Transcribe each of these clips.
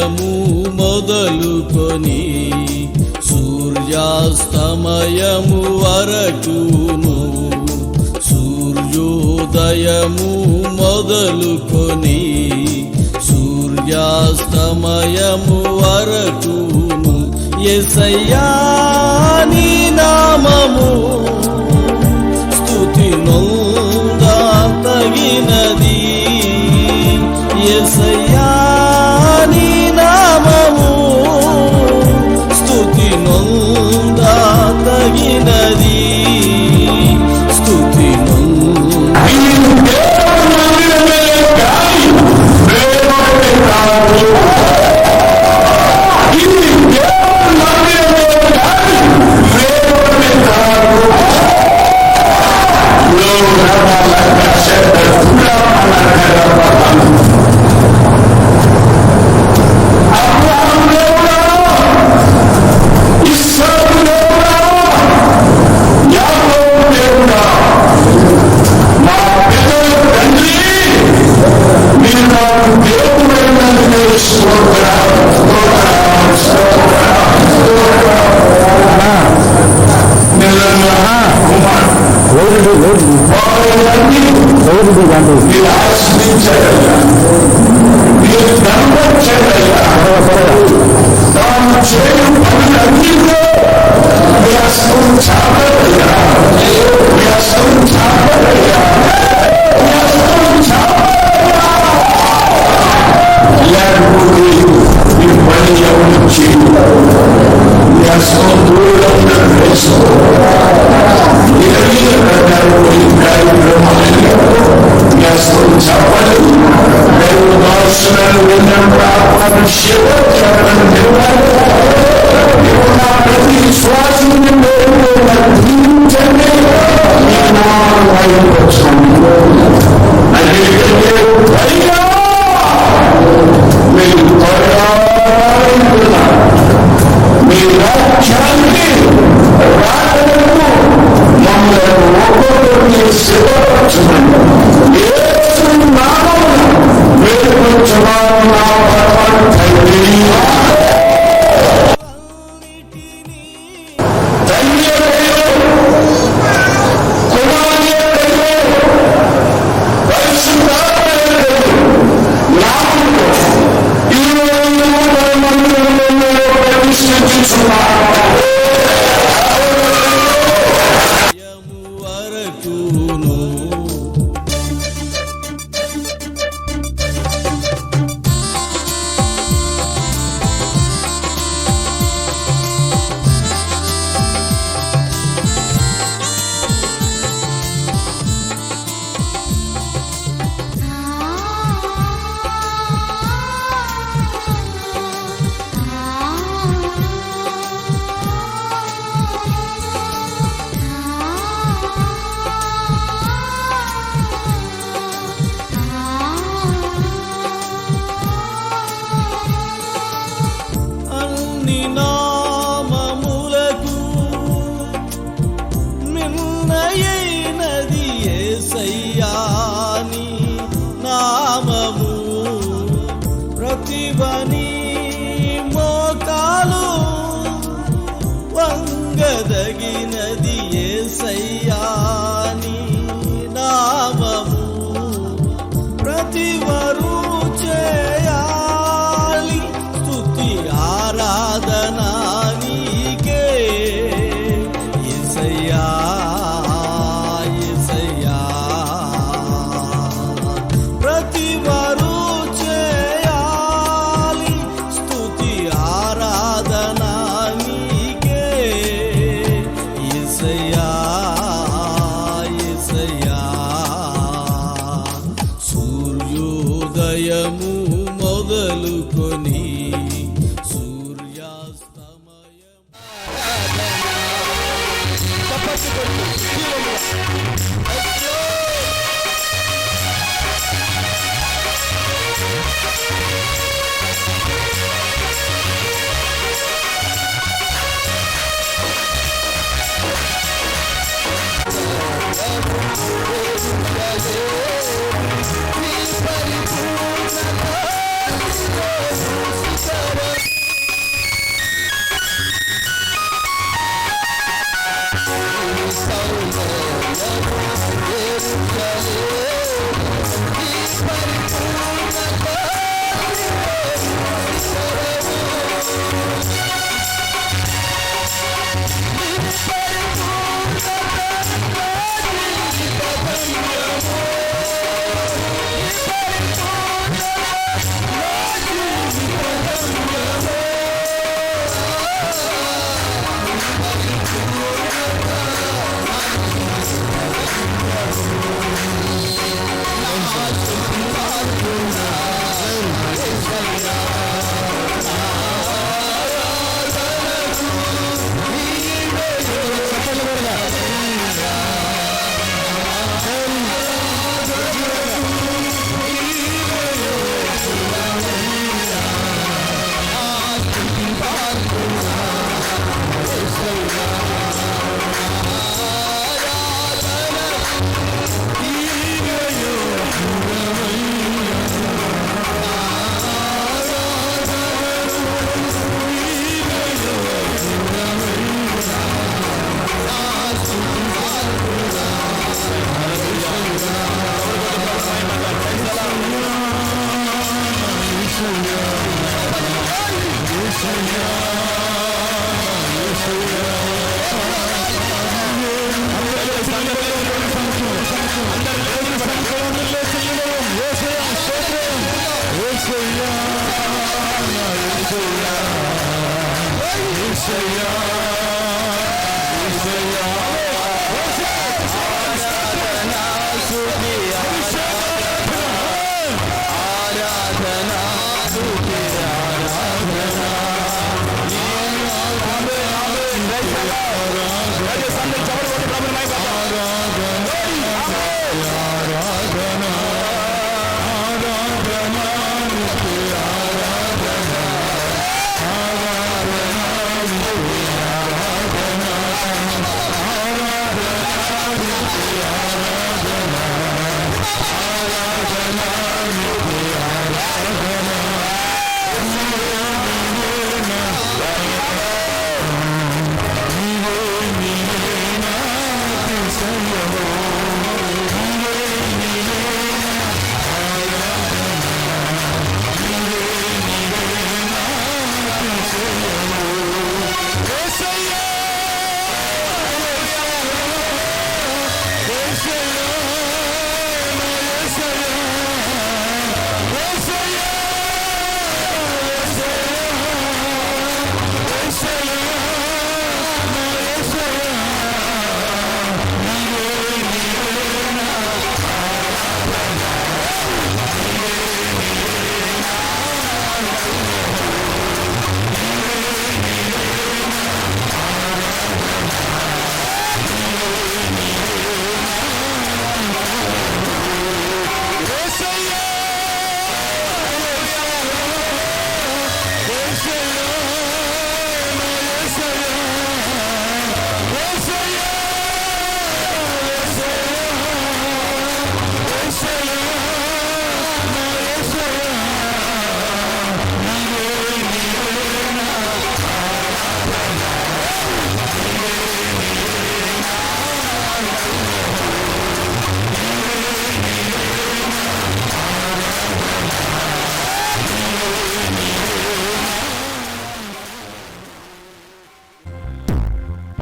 సూర్యోదయము మొదలుకొని సూర్యాస్తమయము వరకును, సూర్యోదయము మొదలుకొని సూర్యాస్తమయము వరకును యేసయ్యా నీ నామము స్తుతి నొందతగినది. యేసయ్యా నీ నామము స్తుతి నొందతగినది. స్తుతి ప్రతిభని మోకాలు వంగదగినది యేసయ్యా నీ నామము. ప్రతివరు చేయాలి స్తుతి ఆరాధన నీకే యేసయ్యా యేసయ్యా. ప్రతివరు సూర్యోదయము మొదలుకొని సూర్యాస్తమయం పరిపూర్ణ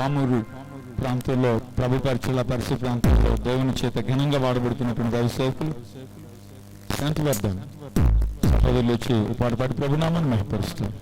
పామూరు ప్రాంతంలో ప్రభు పరిచయ పరిస్థితి ప్రాంతంలో దేవుని చేత ఘనంగా వాడబడుతున్నటువంటి దైవ సేవకులు శాంతి వర్ధన్ సహోదరులు వచ్చి పాట పాడి ప్రభునామాన్ని మహిమపరుస్తారు.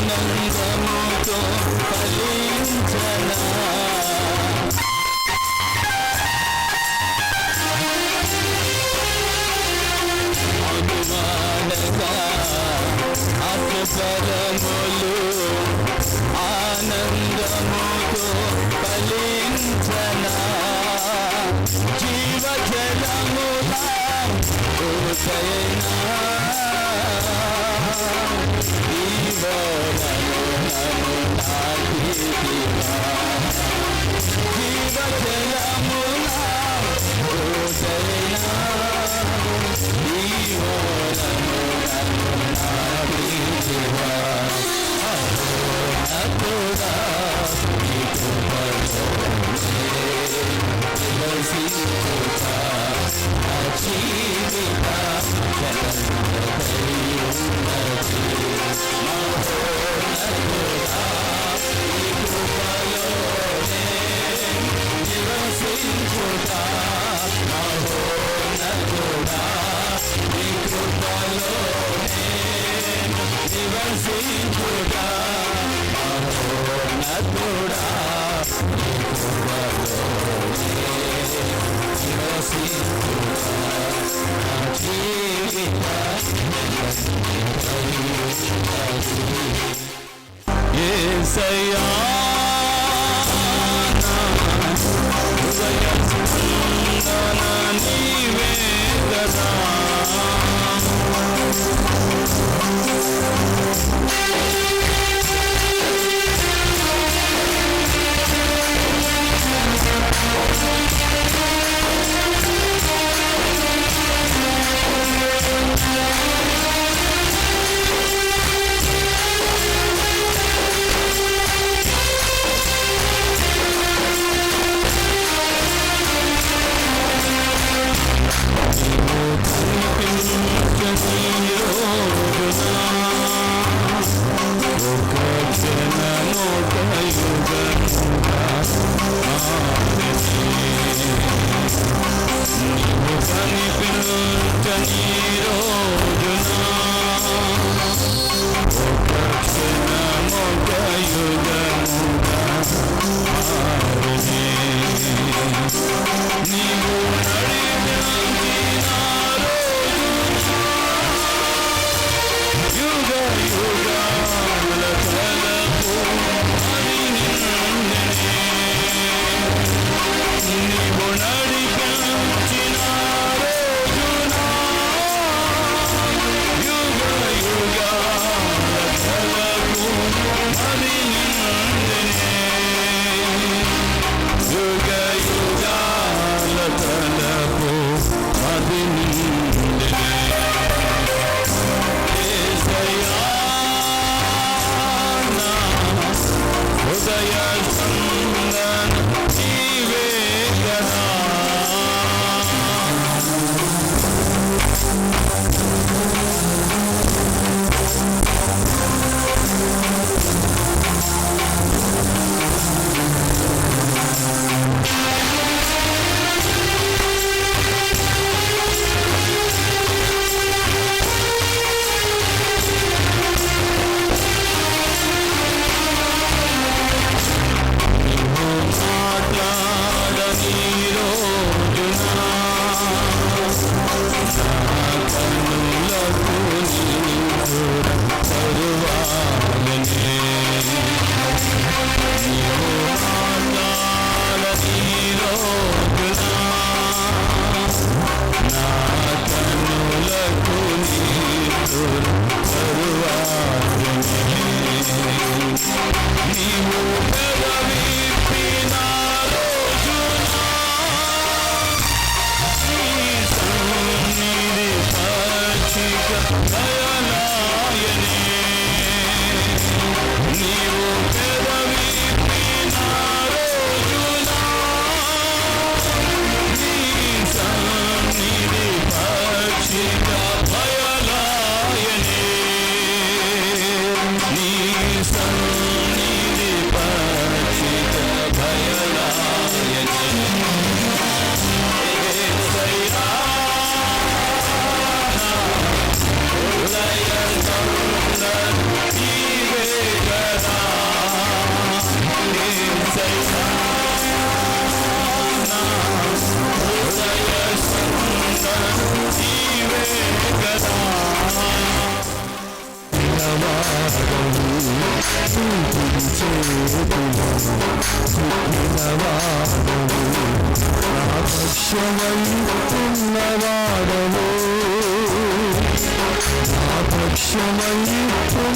ఆనందముతో ఫలించనా అభిమానగా ఆత్మపరములు ఆనందముతో ఫలించనా జీవజలములా ఉదయనా యేసయ్యా నీవే కదా పక్షమైతున్నవాడవు నా పక్షమైతున్నవాడవు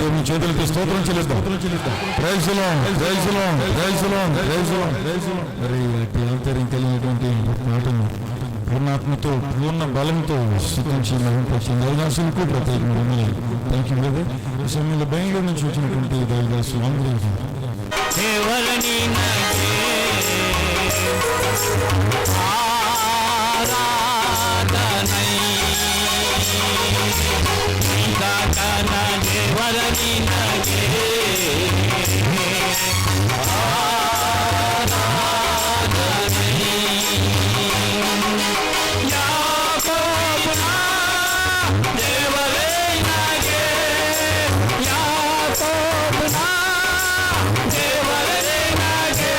దేవుని చేతులకి స్తోత్రం చెల్లిద్దాం. Praise the Lord, praise the Lord, praise the Lord, praise the Lord, praise the Lord. మరి అంతర్యం కలిగినటువంటి మాటను పూర్ణాత్మతో పూర్ణ బలంతో స్థుతించి మహింపరిచిన దైవదాసులకు ప్రత్యేకంగా థ్యాంక్ యూ బ్రదర్. ఈ సమయంలో బెంగళూరు నుంచి వచ్చినటువంటి దైవదాసులు అందరూ ఎవరిని ఆరాధనై కన దేవరని నగే ఆరాధనై యాకోబునా దేవరే నగే యాకోబునా దేవరే నగే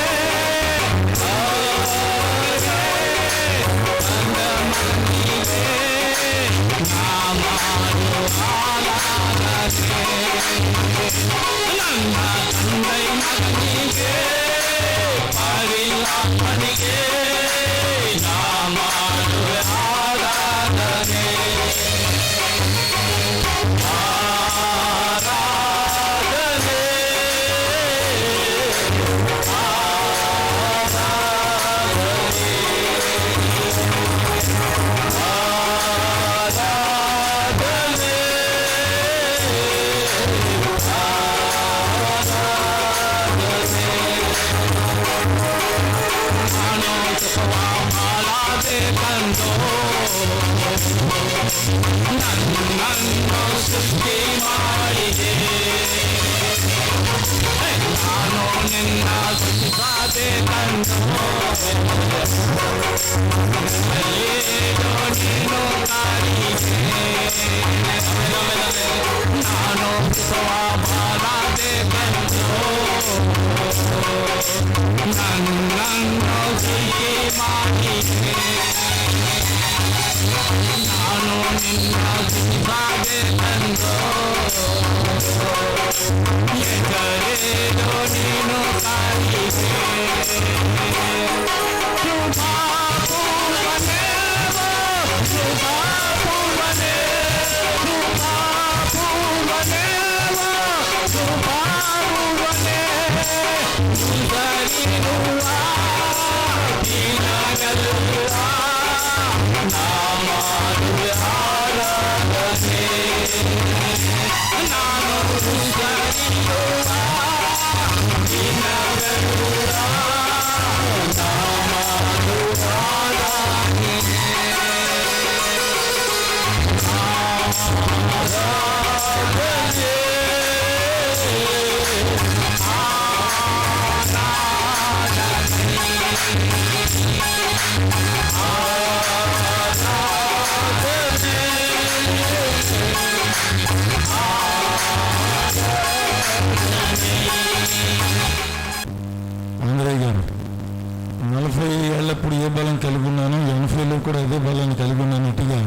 ఎల్లప్పుడు ఏ బలం కలిగి ఉన్నానో 80లో కూడా అదే బలాన్ని కలిగి ఉన్నట్టుగా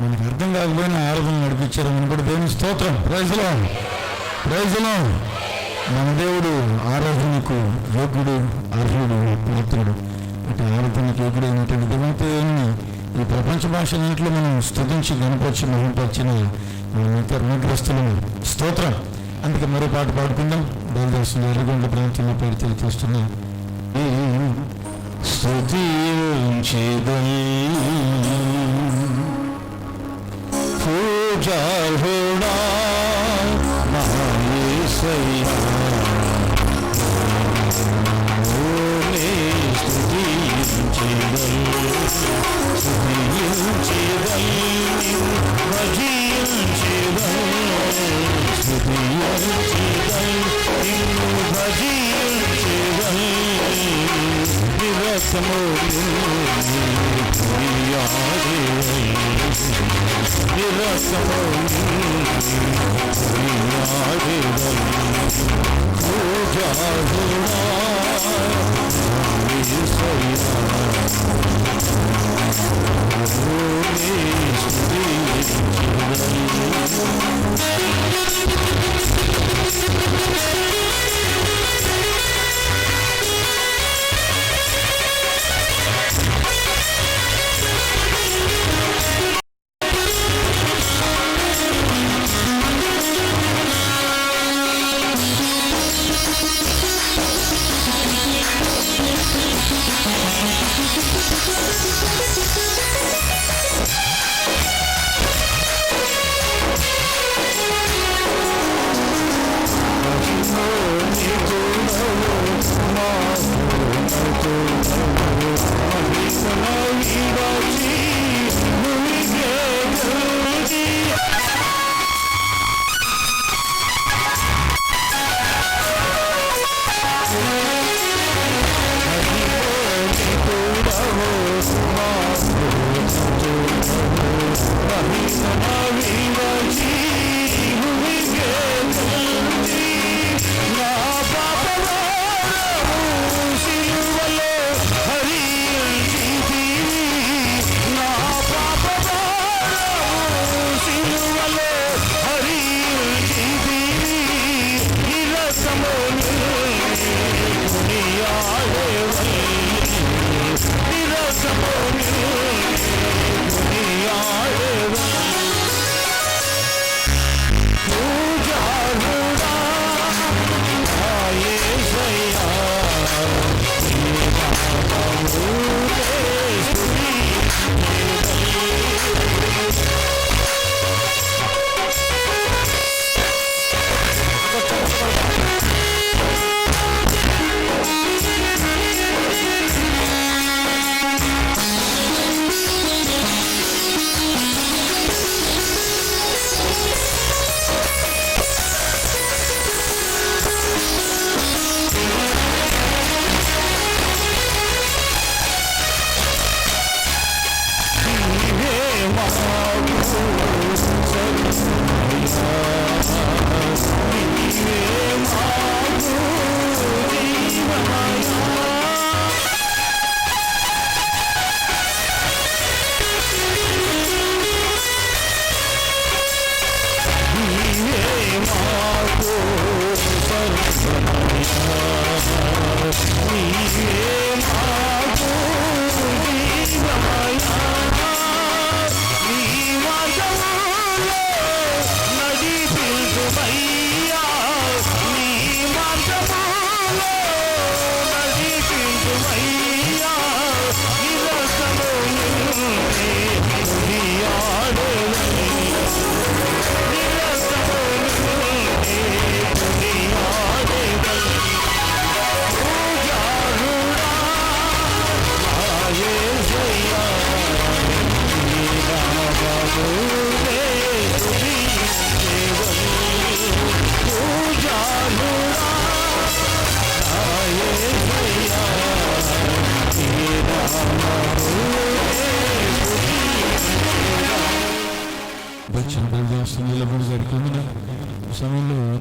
మనకు అర్థం కాకపోయినా ఆరాధన నడిపించారు. మనం కూడా దేవుని స్తోత్రం. Praise the Lord, praise the Lord. మన దేవుడు ఆరాధనకు యోగ్యుడు, అర్హుడు, పాత్రుడు. అంటే ఆరాధనకు యోగ్యుడైనటువంటి దేవుని ఈ ప్రపంచ భాషలన్నింటిలో మనం స్తుతించి గణపరిచి మహింపరిచిన మనమంతా రుణగ్రస్తులను స్తోత్రం. అందుకే మరో పాట పాడుకుందాం. దేవదాసులు ఎర్రగొండ ప్రాంతంలో పేరు తెలియజేస్తున్నాం. స్తుతించెదన్ పూజార్హుడా నా యేసయ్యా, ఓనే స్తుతించెదన్ స్తుతించెదన్ భజించెదన్ స్తుతించెదన్ భజించెదన్ విరసము విరసము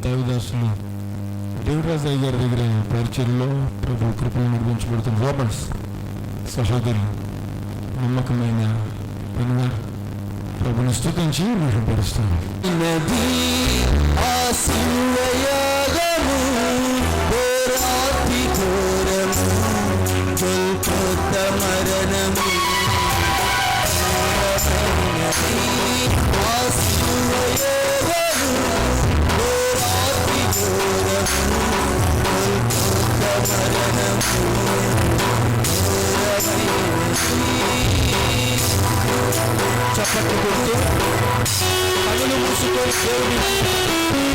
దేవదాసులు దేవరాజు అయ్య గారి దగ్గర పరిచయంలో ప్రభు కృపను నిర్మించబడుతున్న రాబర్ట్స్ సహోదరులు నమ్మకమైన పనిగా ప్రభుని స్తుతించి మహిమపరుస్తున్నాం. నది ఆ శివయాగము ఘోరాతి ఘోరము కొల్కొత్త మరణము ఆ శివయాగము ఘోరాతి ఘోరము కొల్కొత్త మరణము చప్పట్లు కొడుతూ కళ్ళు మూసుకొని దేవుని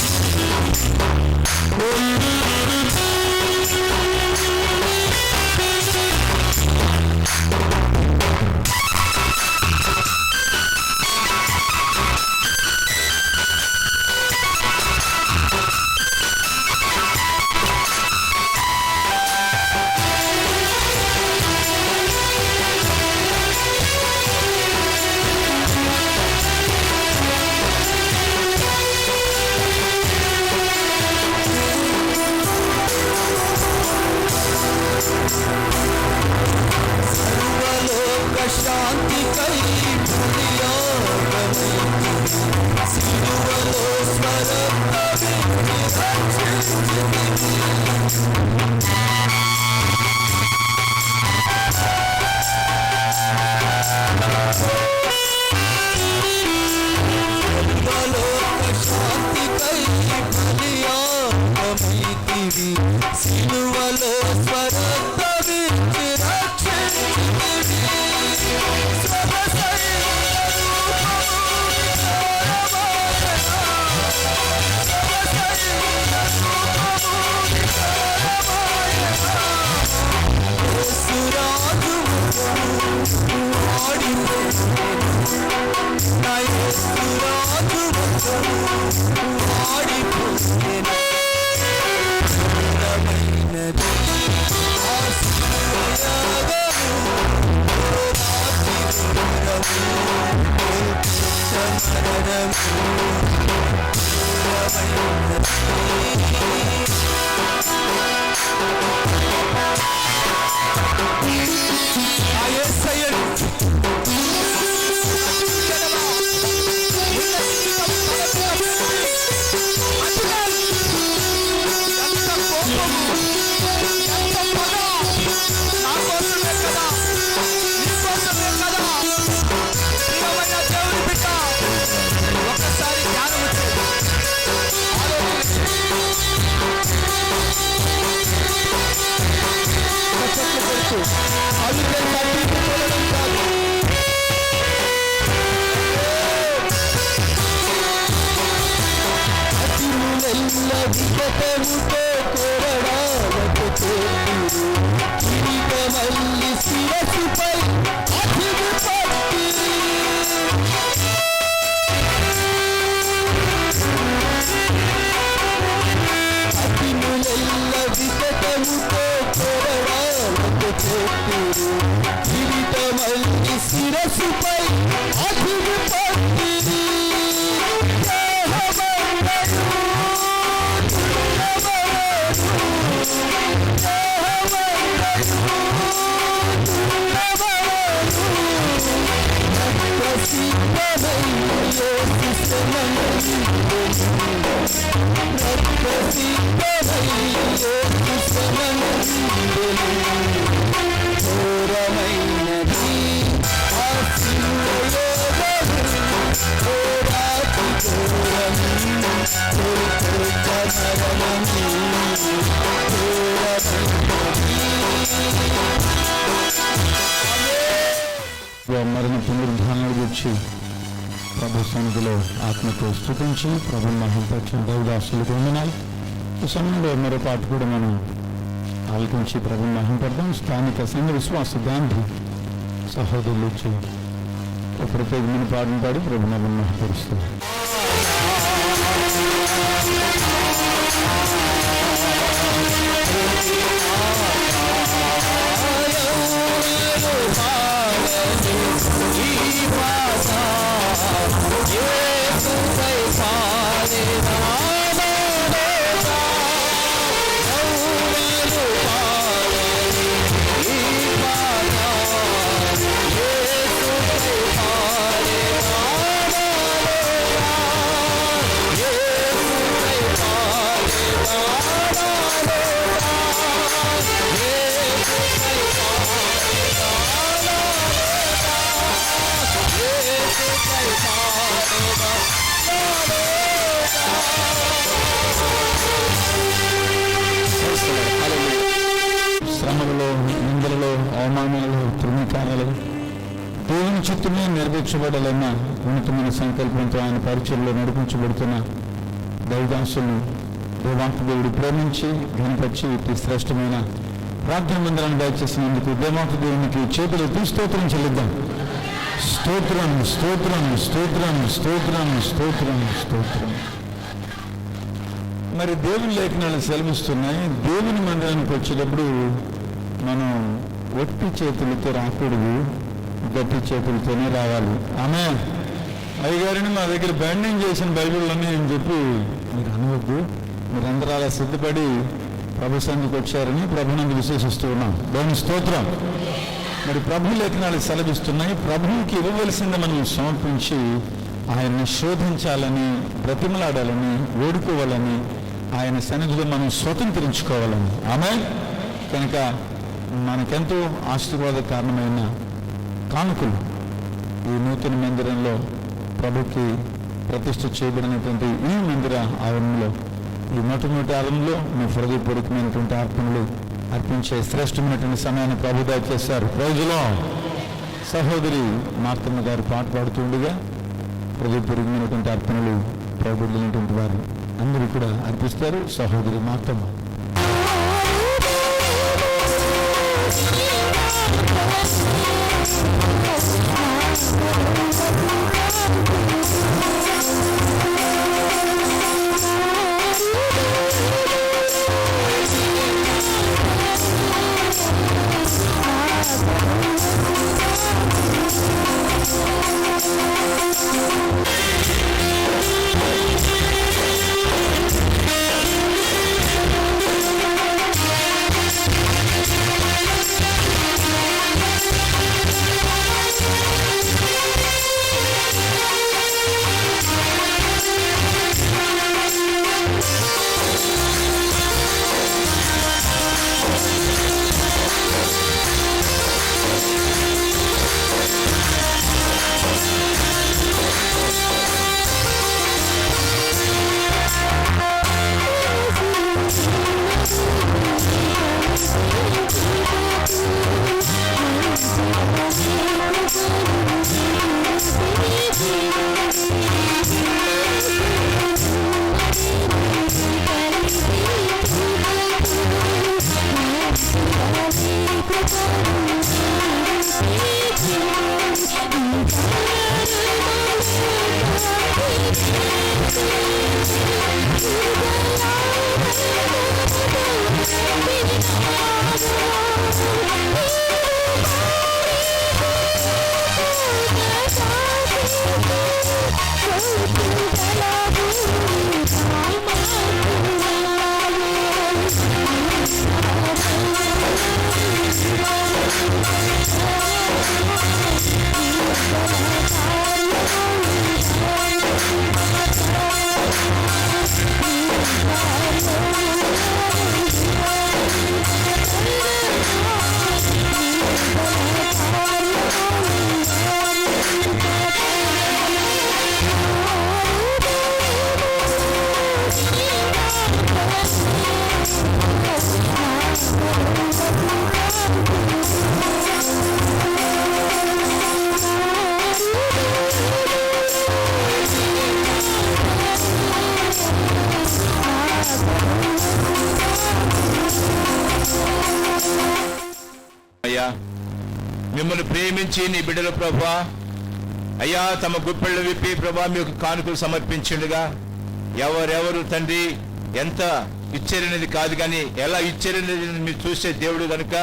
శాంతి కై సిలువలో శాంతి కై బలియాగమైతివి సిలువలో స్వరత్తవించి రక్షించితివి శిరసుపై అధిపతి మరణ పునరుద్ధానాల గురించి ప్రభు సన్నిధిలో ఆత్మతో స్తుతించి ప్రభు మహిమపరిచిన దేవదాసులకు వందనాలు. ఈ సమయంలో మరో పాట కూడా మనం ఆలకించి ప్రభు మహిమపడదాం. స్థానిక సంఘ విశ్వాస గాంధీ సహోదరులు వచ్చి ప్రత్యేకమైన పాటను పాడి ప్రభు మహిమపరుస్తారు. ఏ చిత్తమే నెరవేర్చబడాలన్న ఉన్నతమైన సంకల్పంతో ఆయన పరిచయంలో నడిపించబడుతున్న దైవదాసులు దేవాంత దేవుడు ప్రేమించి ఘనపరిచి ఇటు శ్రేష్టమైన ప్రార్థన మందిరాన్ని దయచేసినందుకు దేవాంత దేవునికి చేతులెత్తి స్తోత్రం చెల్లిద్దాం. స్తోత్రం స్తోత్రం స్తోత్రం స్తోత్రం స్తోత్రం స్తోత్రం. మరి దేవుని లేఖనాలు సెలవిస్తున్నాయి, దేవుని మందిరానికి వచ్చేటప్పుడు మనం ఒట్టి చేతులతో రాకూడదు, గట్టి చేతులతోనే రావాలి. ఆమె అయ్యగారిని మా దగ్గర బ్యాండింగ్ చేసిన బైబిళ్ళని అని చెప్పి మీరు అనవద్దు. మీరందరూ అలా సిద్ధపడి ప్రభు సన్నిధికి వచ్చారని ప్రభునందు విశేషిస్తూ ఉన్నాం. దేవుని స్తోత్రం. మరి ప్రభు లేఖనాలు సెలవిస్తున్నాయి, ప్రభువుకి ఇవ్వవలసింది మనం సమర్పించి ఆయన్ని శోధించాలని, బ్రతిమలాడాలని, వేడుకోవాలని, ఆయన సన్నిధిలో మనం స్వతంత్రించుకోవాలని. ఆమె కనుక మనకెంతో ఆశీర్వాద కారణమైన కానుకలు ఈ నూతన మందిరంలో ప్రభుకి ప్రతిష్ఠ చేయబడినటువంటి ఈ మందిర ఆవరణలో, ఈ మొట్టమొదటి ఆవరణలో మీ హృదయపూర్వకమైనటువంటి అర్పణలు అర్పించే శ్రేష్టమైనటువంటి సమయాన్ని ప్రభు దయచేశారు. రోజులో సహోదరి మార్తమ్మ గారు పాట పాడుతూ ఉండగా హృదయపూర్వకమైనటువంటి అర్పణలు ప్రభుత్వమైనటువంటి వారు అందరూ కూడా అర్పిస్తారు. సహోదరి మార్తమ్మ. మిమ్మల్ని ప్రేమించి నీ బిడ్డల ప్రభా అయ్యా తమ గుప్పెళ్ళు విప్పి ప్రభా మీకు కానుకలు సమర్పించిండుగా ఎవరెవరు తండ్రి ఎంత ఇచ్చారనేది కాదు కానీ ఎలా ఇచ్చారనేది మీరు చూసే దేవుడు కనుక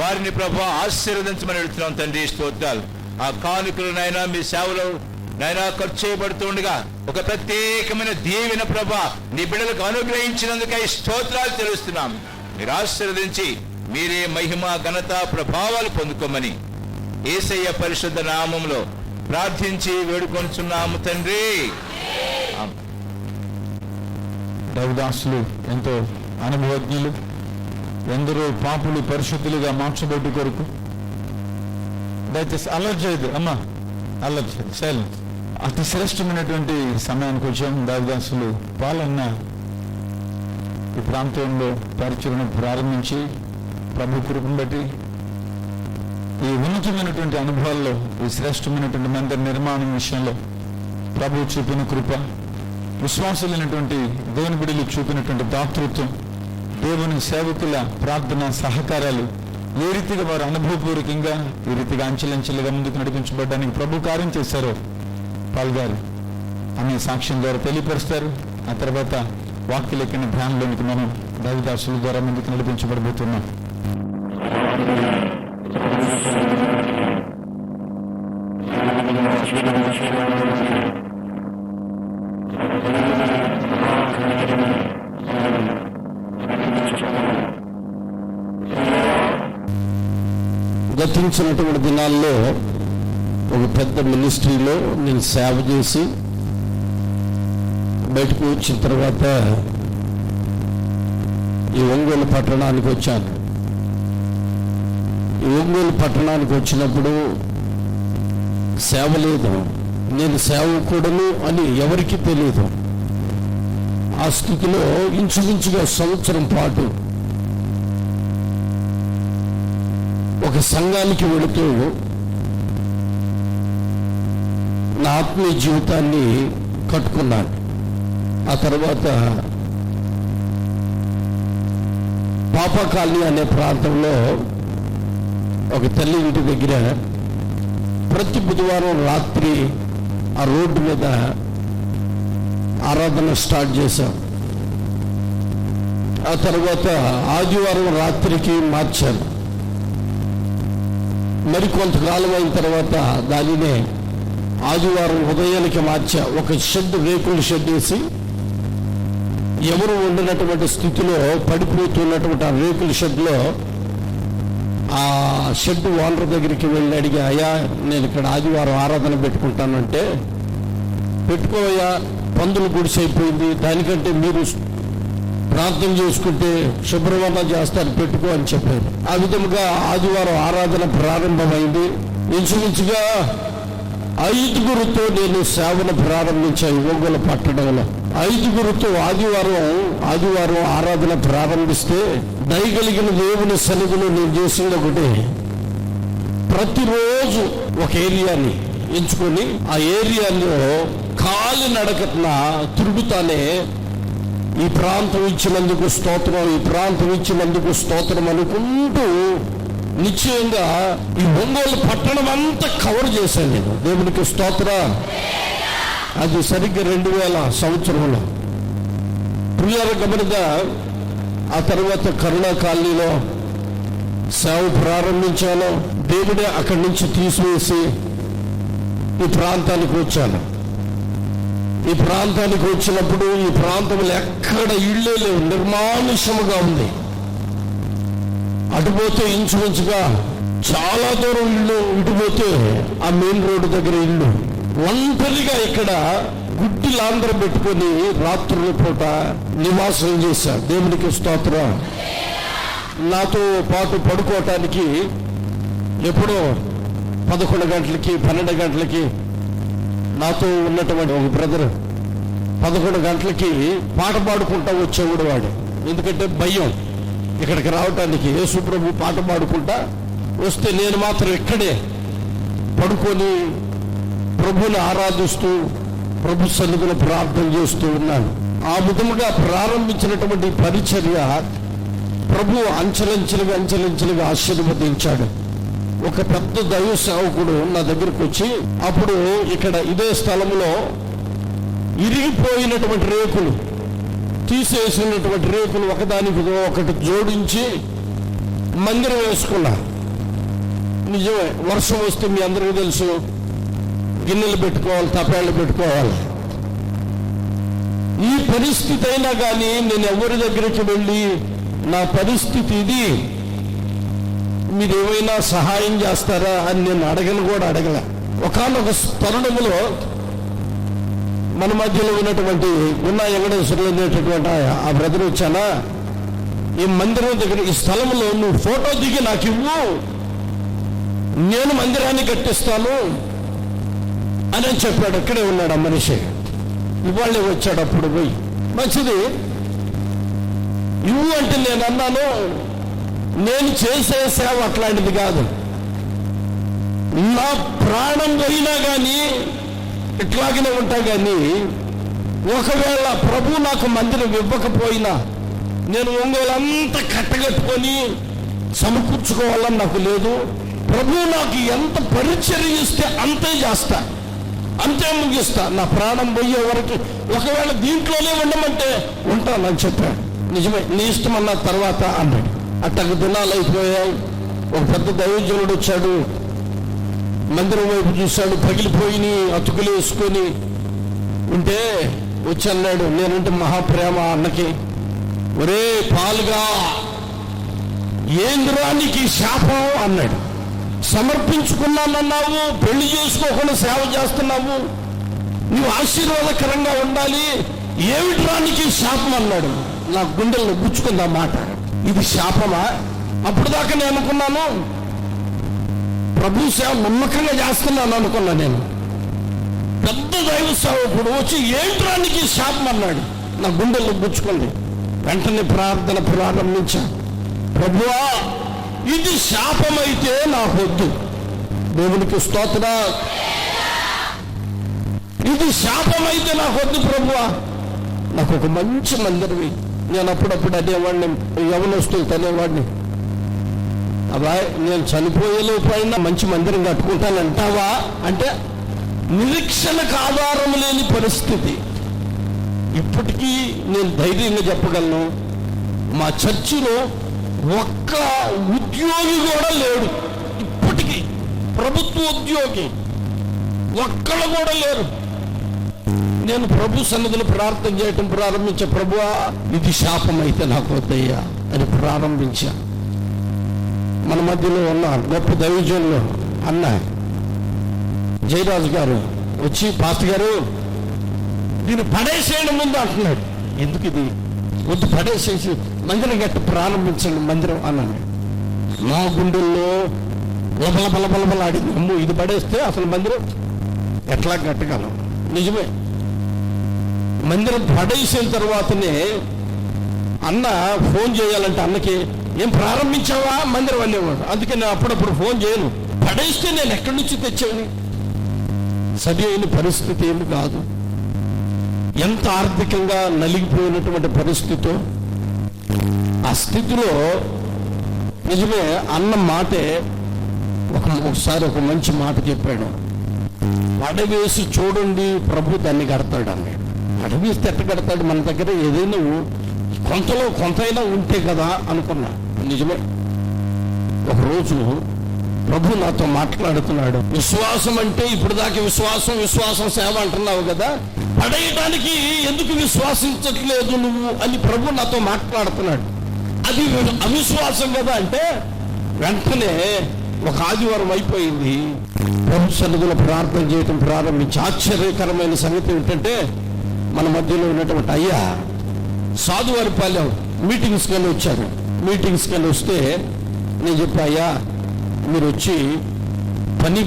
వారిని ప్రభా ఆశీర్వదించమని వెళ్తున్నాం తండ్రి. స్తోత్రాలు. ఆ కానుకలు నాయనా మీ సేవలో నాయనా ఖర్చు చేయబడుతుండగా ఒక ప్రత్యేకమైన దీవెన ప్రభా నీ బిడ్డలకు అనుగ్రహించినందుకై స్తోత్రాలు తెలుస్తున్నాం. మీరు ఆశీర్వదించి మీరే మహిమ ఘనత ప్రభావాలు పొందుకోమని యేసయ్య పరిశుద్ధ నామములో ప్రార్థించి వేడుకొనుచున్నాము తండ్రి. దైవదాసులు ఎంతో అనుభవజ్ఞులు, ఎందరో పాపులు పరిశుద్ధులుగా మార్చబడ్డ కొరకు దయచేసి అలర్ట్ చేయదు అమ్మా, అలర్ట్ సైలెన్స్. అతి శ్రేష్టమైనటువంటి సమయానికి వచ్చాము. దైవదాసులు పాలన్న ఈ ప్రాంతంలో పరిచయం ప్రారంభించి ప్రభు కృపను బట్టి ఈ ఉన్నతమైనటువంటి అనుభవాల్లో, ఈ శ్రేష్టమైనటువంటి మందిర నిర్మాణం విషయంలో ప్రభువు చూపిన కృప, విశ్వాసులైనటువంటి దేవుని బిడ్డలు చూపినటువంటి దాతృత్వం, దేవుని సేవకుల ప్రార్థన సహకారాలు ఏ రీతిగా వారు అనుభవపూర్వకంగా ఈ రీతిగా అంచెలంచెలుగా ముందుకు నడిపించబడడానికి ప్రభు కార్యం చేశారో పాల్గారు అనే సాక్ష్యం ద్వారా తెలియపరుస్తారు. ఆ తర్వాత వాక్యలెక్కిన ధ్యానంలోనికి మనం దైవదాసుల ద్వారా ముందుకు నడిపించబడబోతున్నాం. గతించినటువంటి దినాల్లో ఒక పెద్ద మినిస్ట్రీలో నేను సేవ చేసి బయటకు వచ్చిన తర్వాత ఈ ఒంగోలు పట్టణానికి వచ్చాను. ఈ ఒంగోలు పట్టణానికి వచ్చినప్పుడు సేవ లేదు, నేను సేవకుడను అని ఎవరికి తెలియదు. ఆ స్థితిలో ఇంచుమించుగా సంవత్సరం పాటు ఒక సంఘానికి వెళుతూ నా ఆత్మీయ జీవితాన్ని కట్టుకున్నాను. ఆ తర్వాత పాపకాలనీ అనే ప్రాంతంలో ఒక తల్లి ఇంటి దగ్గర ప్రతి బుధవారం రాత్రి ఆ రోడ్డు మీద ఆరాధన స్టార్ట్ చేశాం. ఆ తర్వాత ఆదివారం రాత్రికి మార్చాను. మరి కొంతకాలం అయిన తర్వాత దానినే ఆదివారం ఉదయానికి మార్చా. ఒక షెడ్, రేకుల షెడ్ వేసి ఎవరు ఉండనటువంటి స్థితిలో పడిపోతున్నటువంటి ఆ రేకుల షెడ్లో ఆ షెడ్ ఓనర్ దగ్గరికి వెళ్ళి అడిగా, అయ్యా నేను ఇక్కడ ఆదివారం ఆరాధన పెట్టుకుంటానంటే, పెట్టుకోవయ్యా పందులు గుడిసైపోయింది, దానికంటే మీరు ప్రార్థన చేసుకుంటే శుభ్రమన్నా చేస్తారు, పెట్టుకో అని చెప్పారు. ఆ విధముగా ఆదివారం ఆరాధన ప్రారంభమైంది. ఇంచుమించుగా 5గురితో నేను సేవను ప్రారంభించాను. ఒంగోలు పట్టణంలో 5గురితో ఆదివారం ఆరాధన ప్రారంభిస్తే దయగలిగిన దేవుని సన్నిధిలో నేను చేసింది ఒకటి, ప్రతిరోజు ఒక ఏరియాని ఎంచుకొని ఆ ఏరియాలో కాలి నడకన తిరుగుతానే ఈ ప్రాంతం ఇచ్చినందుకు స్తోత్రం, ఈ ప్రాంతం ఇచ్చినందుకు స్తోత్రం అనుకుంటూ నిశ్చయంగా ఈ ఒంగోలు పట్టణం అంతా కవర్ చేశాను నేను. దేవునికి స్తోత్రం. అది సరిగ్గా 2000 సంవత్సరంలో ప్రియాల గమనిగా. ఆ తర్వాత కరుణా కాలనీలో సేవ ప్రారంభించాను. దేవుడే అక్కడి నుంచి తీసివేసి ఈ ప్రాంతానికి వచ్చాను. ఈ ప్రాంతానికి వచ్చినప్పుడు ఈ ప్రాంతంలో ఎక్కడ ఇళ్ళే లేవు, నిర్మానుష్యముగా ఉంది. అటుపోతే ఇంచుమించుగా చాలా దూరం ఇల్లు, ఇటుపోతే ఆ మెయిన్ రోడ్డు దగ్గర ఇల్లు. ఒంటరిగా ఇక్కడ గుడ్డిలాంధ్ర పెట్టుకొని రాత్రుల పూట నివాసం చేశా. దేవునికి స్తోత్రం. నాతో పాటు పడుకోవటానికి ఎప్పుడో 11 గంటలకి 12 గంటలకి నాతో ఉన్నటువంటి ఒక బ్రదర్ 11 గంటలకి పాట పాడుకుంటా వచ్చేవాడు వాడు. ఎందుకంటే భయం ఇక్కడికి రావటానికి. యేసు ప్రభు పాట పాడుకుంటా వస్తే నేను మాత్రం ఇక్కడే పడుకొని ప్రభుని ఆరాధిస్తూ ప్రభు సన్నిధిలో ప్రార్థన చేస్తూ ఉన్నాను. ఆ విధముగా ప్రారంభించినటువంటి పరిచర్య ప్రభు అంచెలంచెలుగా ఆశీర్వదించాడు. ఒక పెద్ద దైవ సేవకుడు నా దగ్గరకు వచ్చి, అప్పుడు ఇక్కడ ఇదే స్థలంలో ఇరిగిపోయినటువంటి రేకులు, తీసేసినటువంటి రేకులు ఒకదానికి ఒకటి జోడించి మందిరం వేసుకున్నారు. నిజమే, వర్షం వస్తే మీ అందరికీ తెలుసు, గిన్నెలు పెట్టుకోవాలి, తపేళ్ళు పెట్టుకోవాలి. ఈ పరిస్థితి అయినా కానీ నేను ఎవరి దగ్గరికి వెళ్ళి నా పరిస్థితి ఇది, మీరు ఏమైనా సహాయం చేస్తారా అని నేను అడగల. ఒకానొక తరుణంలో మన మధ్యలో ఉన్నటువంటి ఉన్న వెంకటేశ్వరులు అనేటటువంటి ఆ బ్రదర్ వచ్చానా, ఈ మందిరం దగ్గర ఈ స్థలంలో నువ్వు ఫోటో దిగి నాకు ఇవ్వు, నేను మందిరాన్ని కట్టిస్తాను అని చెప్పాడు. ఇక్కడే ఉన్నాడు ఆ మనిషి. ఇవాళ్ళే వచ్చాడు. అప్పుడు పోయి మంచిది ఇవ్వు అంటే నేను అన్నాను, నేను చేసే సేవ అట్లాంటిది కాదు, నా ప్రాణం పోయినా కానీ ఇట్లాగనే ఉంటా కానీ ఒకవేళ ప్రభు నాకు మందిరం ఇవ్వకపోయినా నేను ఒంగోలంతా కట్టగట్టుకొని సమకూర్చుకోవాలని నాకు లేదు. ప్రభు నాకు ఎంత పరిచర్య ఇస్తే అంతే చేస్తా, అంతే ముగిస్తా. నా ప్రాణం పోయే వరకు ఒకవేళ దీంట్లోనే ఉండమంటే ఉంటానని చెప్పాడు. నిజమే, నీ ఇష్టం అన్న తర్వాత అన్నాడు. అట్టకు దినాలు అయిపోయాయి. ఒక పెద్ద దైవజనుడు వచ్చాడు, మందిరం వైపు చూశాడు, పగిలిపోయి అతుకులు వేసుకొని ఉంటే వచ్చి అన్నాడు, నేనంటే మహాప్రేమ అన్నకి. ఒరే పాలుగా, ఏందిరా నీకు శాపం అన్నాడు. సమర్పించుకున్నానన్నావు, పెళ్లి చేసుకోకుండా సేవ చేస్తున్నావు, నువ్వు ఆశీర్వాదకరంగా ఉండాలి, ఏమిట్రా నీకు శాపం అన్నాడు. నా గుండెల్లో గుచ్చుకుందా మాట. ఇది శాపమా? అప్పుడు దాకా నేను అనుకున్నాను ప్రభు సేవ నమ్మకంగా చేస్తున్నాను అనుకున్నా. నేను పెద్ద దైవ సేవకుడు వచ్చి ఏంట్రా నీకు శాపం అన్నాడు. నా గుండెల్లో గుచ్చుకుంది. వెంటనే ప్రార్థన ప్రారంభించా. ప్రభువా, ఇది శాపమైతే నాకొద్దు. దేవునికి స్తోత్ర. ఇది శాపమైతే నాకొద్దు ప్రభువా, నాకు ఒక మంచి మందిరవి. నేను అప్పుడప్పుడు అనేవాడిని, యవనస్తులు అనేవాడిని, అబ్బాయి నేను చనిపోయేలోపైనా మంచి మందిరం కట్టుకుంటానంటావా అంటే నిరీక్షణకు ఆధారం లేని పరిస్థితి. ఇప్పటికీ నేను ధైర్యంగా చెప్పగలను, మా చర్చిలో ఒక్క ఉద్యోగి కూడా లేడు. ఇప్పటికీ ప్రభుత్వ ఉద్యోగి ఒక్కళ్ళు కూడా లేరు. నేను ప్రభు సన్నిధిలో ప్రార్థన చేయటం ప్రారంభించా. ప్రభువా, ఇది శాపం అయితే నాకు వద్దయ్యా అని ప్రారంభించా. మన మధ్యలో ఉన్న గొప్ప దైవజనులు అన్న జయరాజు గారు వచ్చి, పాస్టర్ గారు దీన్ని పడేసేయడం ముందు అంటున్నాడు. ఎందుకు ఇది వద్దు, పడేసేసి మందిరం గట్టి ప్రారంభించండి మందిరం అన్నాడు. నా గుండెల్లో బలబలబలబలాడి, అమ్ము ఇది పడేస్తే అసలు మందిరం ఎట్లా కట్టగలం. నిజమే, మందిరం పడేసిన తర్వాతనే అన్న ఫోన్ చేయాలంటే అన్నకి, ఏం ప్రారంభించావా మందిరం అనేవాడు. అందుకే నేను అప్పుడప్పుడు ఫోన్ చేయను. పడేస్తే నేను ఎక్కడి నుంచి తెచ్చాను? సరి అయిన పరిస్థితి ఏమి కాదు. ఎంత ఆర్థికంగా నలిగిపోయినటువంటి పరిస్థితితో ఆ స్థితిలో నిజమే అన్న మాటే ఒకసారి ఒక మంచి మాట చెప్పాడు. పడవేసి చూడండి ప్రభు దాన్ని కడతాడు అన్నాడు. పడవేస్తే ఎట్ట కడతాడు? మన దగ్గర ఏదైనా కొంతలో కొంతైనా ఉంటే కదా అనుకున్నా. నిజమే, ఒకరోజు ప్రభు నాతో మాట్లాడుతున్నాడు. విశ్వాసం అంటే ఇప్పుడు దాకా విశ్వాసం సేవ అంటున్నావు కదా, పడేయడానికి ఎందుకు విశ్వాసించట్లేదు నువ్వు అని ప్రభు నాతో మాట్లాడుతున్నాడు. అది అవిశ్వాసం కదా అంటే వెంటనే ఒక ఆదివారం అయిపోయింది. ప్రభు సన్నిధిలో ప్రార్థన చేయటం ప్రారంభించి ఆశ్చర్యకరమైన సంగతి ఏంటంటే, మన మధ్యలో ఉన్నటువంటి అయ్యా సాధువారిపాలెం మీటింగ్స్ కానీ వచ్చారు. మీటింగ్స్ కానీ వస్తే నేను చెప్పా, అయ్యా మీరు వచ్చి పని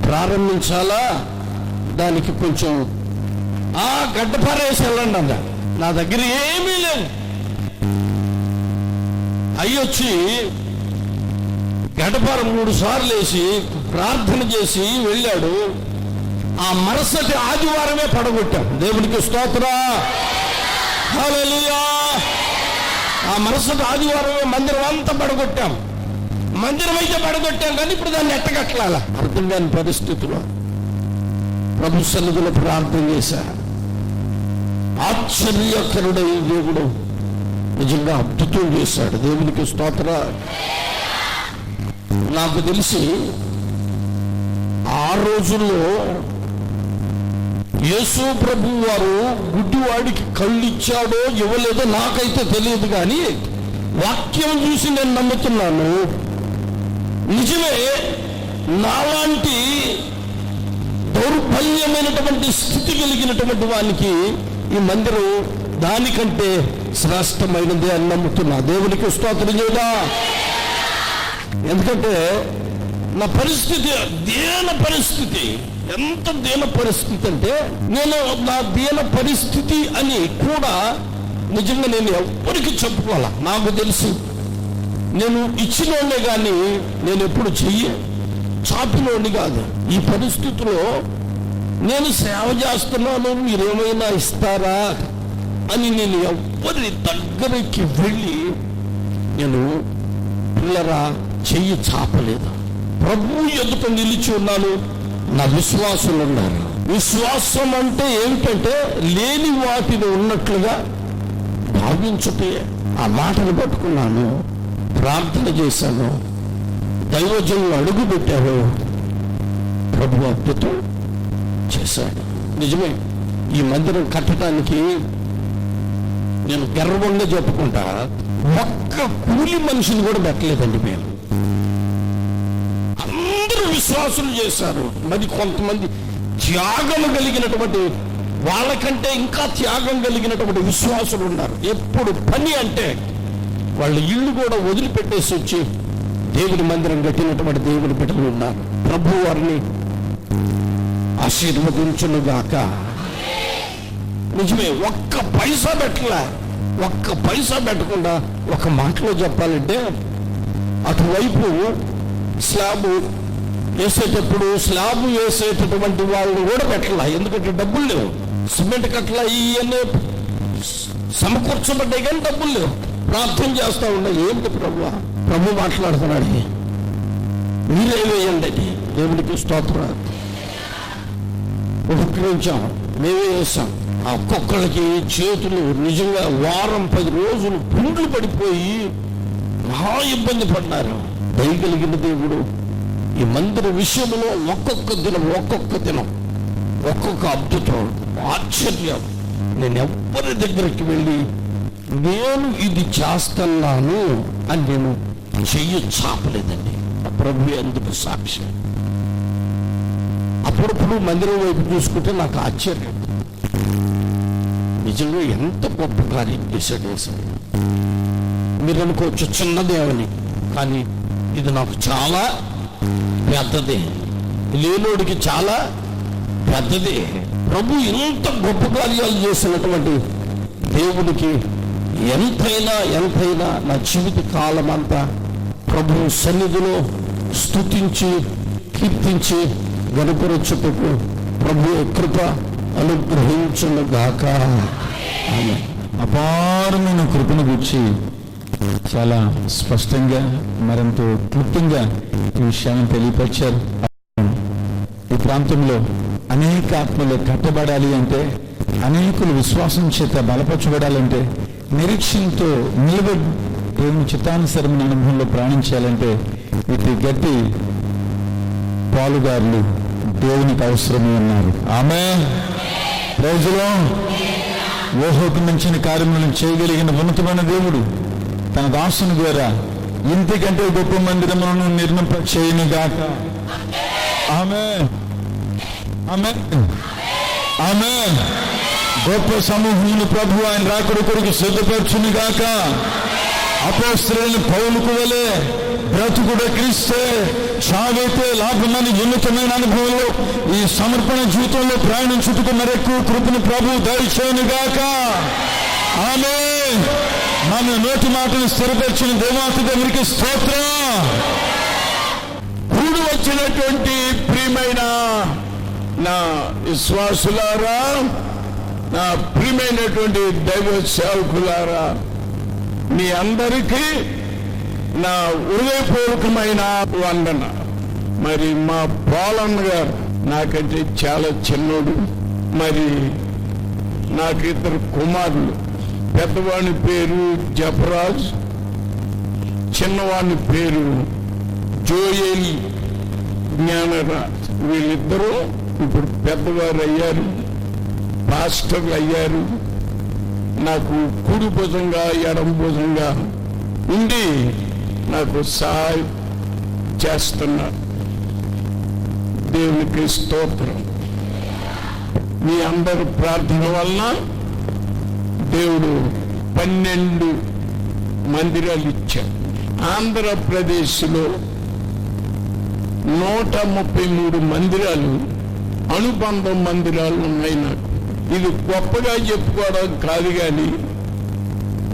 ప్రారంభించాలా, దానికి కొంచెం గడ్డపారేసి వెళ్ళండి అన్న. నా దగ్గర ఏమీ లేదు. అయ్యొచ్చి గడ్డపార 3 సార్లు వేసి ప్రార్థన చేసి వెళ్ళాడు. ఆ మరుసటి ఆదివారమే పడగొట్టాం. దేవునికి స్తోత్ర, హల్లెలూయా. ఆ మరుసటి ఆదివారమే మందిరం అంతా పడగొట్టాం. మందిరం అయితే పడగొట్టాం కానీ ఇప్పుడు దాన్ని ఎట్టగట్టాల అర్థం కాని పరిస్థితిలో ప్రభు సన్నిధిలో ప్రార్థన చేశా. ఆశ్చర్యకరుడై దేవుడు నిజంగా అద్భుతం చేశాడు. దేవునికి స్తోత్ర. నాకు తెలిసి ఆ రోజుల్లో యేసు ప్రభు వారు గుడ్డివాడికి కళ్ళు ఇచ్చాడో ఇవ్వలేదో నాకైతే తెలియదు, కానీ వాక్యం చూసి నేను నమ్ముతున్నాను. నిజమే, నాలాంటి దౌర్బల్యమైనటువంటి స్థితి కలిగినటువంటి వానికి ఈ మందిరం దానికంటే శ్రేష్టమైనది అని నమ్ముతున్నా. దేవునికి స్తోత్రం చేయదా. ఎందుకంటే నా పరిస్థితి దీన పరిస్థితి, ఎంత దీన పరిస్థితి అంటే నేను నా దీన పరిస్థితి అని కూడా నిజంగా నేను ఎవ్వరికి చెప్పుకోవాలా. నాకు తెలుసు నేను ఇచ్చినోళ్ళే కానీ నేను ఎప్పుడు చెయ్యి చాపినోడిని కాదు. ఈ పరిస్థితిలో నేను సేవ చేస్తున్నాను, మీరేమైనా ఇస్తారా అని నేను ఎవరి దగ్గరికి వెళ్ళి నేను పిల్లరా చెయ్యి చాపలేదు. ప్రభు ఎదుట నిలిచి ఉన్నాను. నా విశ్వాసులు ఉన్నారు. విశ్వాసం అంటే ఏమిటంటే లేని వాటిని ఉన్నట్లుగా భావించుటే. ఆ మాటను పట్టుకున్నాను, ప్రార్థన చేశాను, దైవజనులు అడుగు పెట్టారు, ప్రభు అద్భుతం చేశాడు. నిజమే, ఈ మందిరం కట్టడానికి నేను గర్వంగా చెప్పుకుంటా, ఒక్క కూలి మనిషిని కూడా పెట్టలేదండి మేము. అందరూ విశ్వాసులు చేశారు. మరి కొంతమంది త్యాగం కలిగినటువంటి, వాళ్ళకంటే ఇంకా త్యాగం కలిగినటువంటి విశ్వాసులు ఉన్నారు. ఎప్పుడు పని అంటే వాళ్ళ ఇల్లు కూడా వదిలిపెట్టేసి వచ్చి దేవుని మందిరం కట్టినటువంటి దేవుని బిడ్డలు ఉన్నారు. ప్రభు వారిని ఆశీర్వదించునుగాక. నిజమే, ఒక్క పైసా పెట్టలే. ఒక్క పైసా పెట్టకుండా ఒక మాటలో చెప్పాలంటే అటువైపు స్లాబ్ వేసేటటువంటి వాళ్ళు కూడా పెట్టాల. ఎందుకంటే డబ్బులు లేవు. సిమెంట్ కట్టల ఇవన్నీ సమకూర్చబడ్డాయి కానీ డబ్బులు లేవు. ప్రార్థన చేస్తూ ఉన్నాయి. ఏంటి ప్రభు మాట్లాడుతున్నాడు, మీరే వేయండి. దేవునికి స్తోత్రం. ఉపక్రమించాం, మేమే వేస్తాం. ఆ ఒక్కొక్కరికి చేతులు నిజంగా వారం 10 రోజులు పుండ్లు పడిపోయి మహా ఇబ్బంది పడినారు. దయగలిగిన దేవుడు ఈ మందిర విషయంలో ఒక్కొక్క దినం ఒక్కొక్క అద్భుతం, ఆశ్చర్యం. నేను ఎవరి దగ్గరికి వెళ్ళి నేను ఇది చేస్తున్నాను అని నేను చెయ్యి చాపలేదండి. ప్రభు ఎందుకు సాక్షి. అప్పుడప్పుడు మందిరం వైపు చూసుకుంటే నాకు ఆశ్చర్యం, నిజంగా ఎంత గొప్ప కార్యం చేశాడు. మీరు అనుకోవచ్చు చిన్నదేమని, కానీ ఇది నాకు చాలా పెద్దదే, లేనోడికి చాలా పెద్దదే. ప్రభు ఇంత గొప్ప కార్యాలు చేసినటువంటి దేవుడికి ఎంతైనా నా జీవిత కాలం అంతా ప్రభు సన్నిధిలో స్తుతించి కీర్తించి గనుపరచుటకు ప్రభు కృప అనుగ్రహించునుగాక. అపారమైన కృపను గురించి చాలా స్పష్టంగా మరింత క్లుప్తంగా ఈ విషయాన్ని తెలియపరిచారు. ఈ ప్రాంతంలో అనేక ఆత్మలు కట్టబడాలి అంటే, అనేకులు విశ్వాసం చేత బలపరచబడాలంటే, నిరీక్షణతో నిలబడి దేవుని చిత్తానుసరమైన అనుభవంలో ప్రాణించాలంటే వీటి గట్టి పాలుగారులు దేవునికి అవసరమే ఉన్నారు. ఆమేన్. రోజులో ఊహకు మించిన కార్యములను చేయగలిగిన ఉన్నతమైన దేవుడు తన దాసుని ద్వారా ఇంతకంటే గొప్ప మందిరములను నిర్మింప చేయనుగాక. ఆమేన్, ఆమేన్, ఆమేన్. గొప్ప సమూహమును ప్రభు ఆయన రాకడ కొరకు సిద్ధపరచునుగాక. అపోస్తలులైన పౌలుకు వలె బ్రతుకుడ క్రీస్తే, చావైతే లాభమని ఉన్నతమైన అనుభవంలో ఈ సమర్పణ జీవితంలో ప్రయాణించుటకు మరెక్కువ కృపను ప్రభు దయచేయునుగాక. ఆమేన్. మన నోటి మాటను స్థిరపరిచిన దేవాతి దగ్గరికి స్తోత్రం. కూడి వచ్చినటువంటి ప్రియమైన నా విశ్వాసులారా, నా ప్రియమైనటువంటి దైవ సేవకులారా, మీ అందరికీ నా హృదయపూర్వకమైన వందన. మరి మా పోలన్న గారు నాకంటే చాలా చిన్నోడు. మరి నాకు 2 కుమారులు. పెద్దవాని పేరు జపరాజ్, చిన్నవాని పేరు జోయేలి జ్ఞానరాజ్. వీళ్ళిద్దరూ ఇప్పుడు పెద్దవారు అయ్యారు, పాస్టర్లు అయ్యారు. నాకు కుడి భుజంగా ఎడమ భుజంగా ఉండి నాకు సహాయం చేస్తున్నారు. దేవునికి స్తోత్రం. మీ అందరి ప్రార్థన వలన దేవుడు 12 మందిరాలు ఇచ్చాడు. ఆంధ్రప్రదేశ్లో 133 మందిరాలు, అనుబంధ మందిరాలు ఉన్నాయి. నాకు ఇది గొప్పగా చెప్పుకోవడం కాదు, కానీ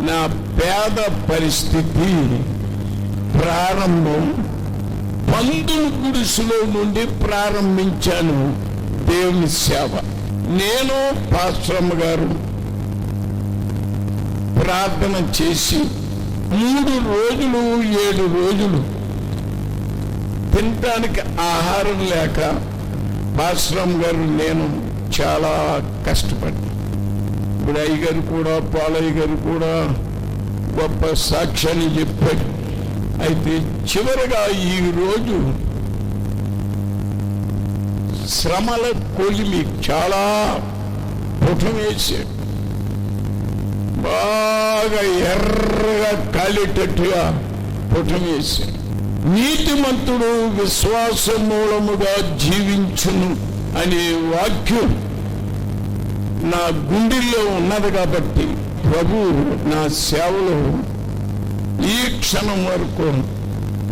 నా పేద పరిస్థితి ప్రారంభం మందుల గుడిసెలో నుండి ప్రారంభించాను దేవుని సేవ. నేను పాస్టరమ్మ గారు ప్రార్థన చేసి 3 రోజులు 7 రోజులు తినటానికి ఆహారం లేక పాస్టరమ్మ గారు నేను చాలా కష్టపడ్డా. ఇప్పుడు అయ్యగారు కూడా పాలయ్య గారు కూడా గొప్ప సాక్ష్యాన్ని చెప్పాడు. అయితే చివరిగా ఈ రోజు శ్రమల కొలిమి చాలా పుటం వేసాడు. బాగా ఎర్రగా కాలేటట్టుగా పుటం వేశాడు. నీతిమంతుడు విశ్వాస మూలముగా జీవించును అనే వాక్యం నా గుండెల్లో ఉన్నది కాబట్టి ప్రభు నా సేవలో ఈ క్షణం వరకు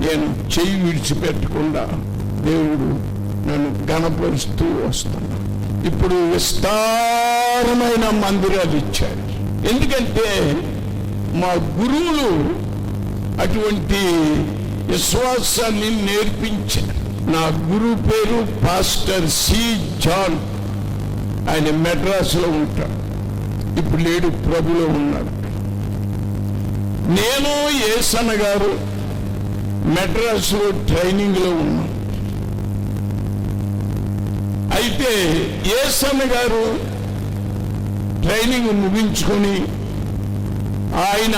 నేను చెయ్యి విడిచిపెట్టకుండా దేవుడు నన్ను గణపరుస్తూ వస్తున్నా. ఇప్పుడు విస్తారమైన మందిరాలు ఇచ్చారు. ఎందుకంటే మా గురువులు అటువంటి విశ్వాసాన్ని నేర్పించారు. నా గురువు పేరు పాస్టర్ సి జాన్. ఆయన మెడ్రాస్లో ఉంటాడు, ఇప్పుడు లేడు, ప్రభులో ఉన్నాడు. నేను ఏసన్న గారు మెడ్రాస్లో ట్రైనింగ్లో ఉన్నాం. అయితే ఏసన్న గారు ట్రైనింగ్ ముగించుకొని ఆయన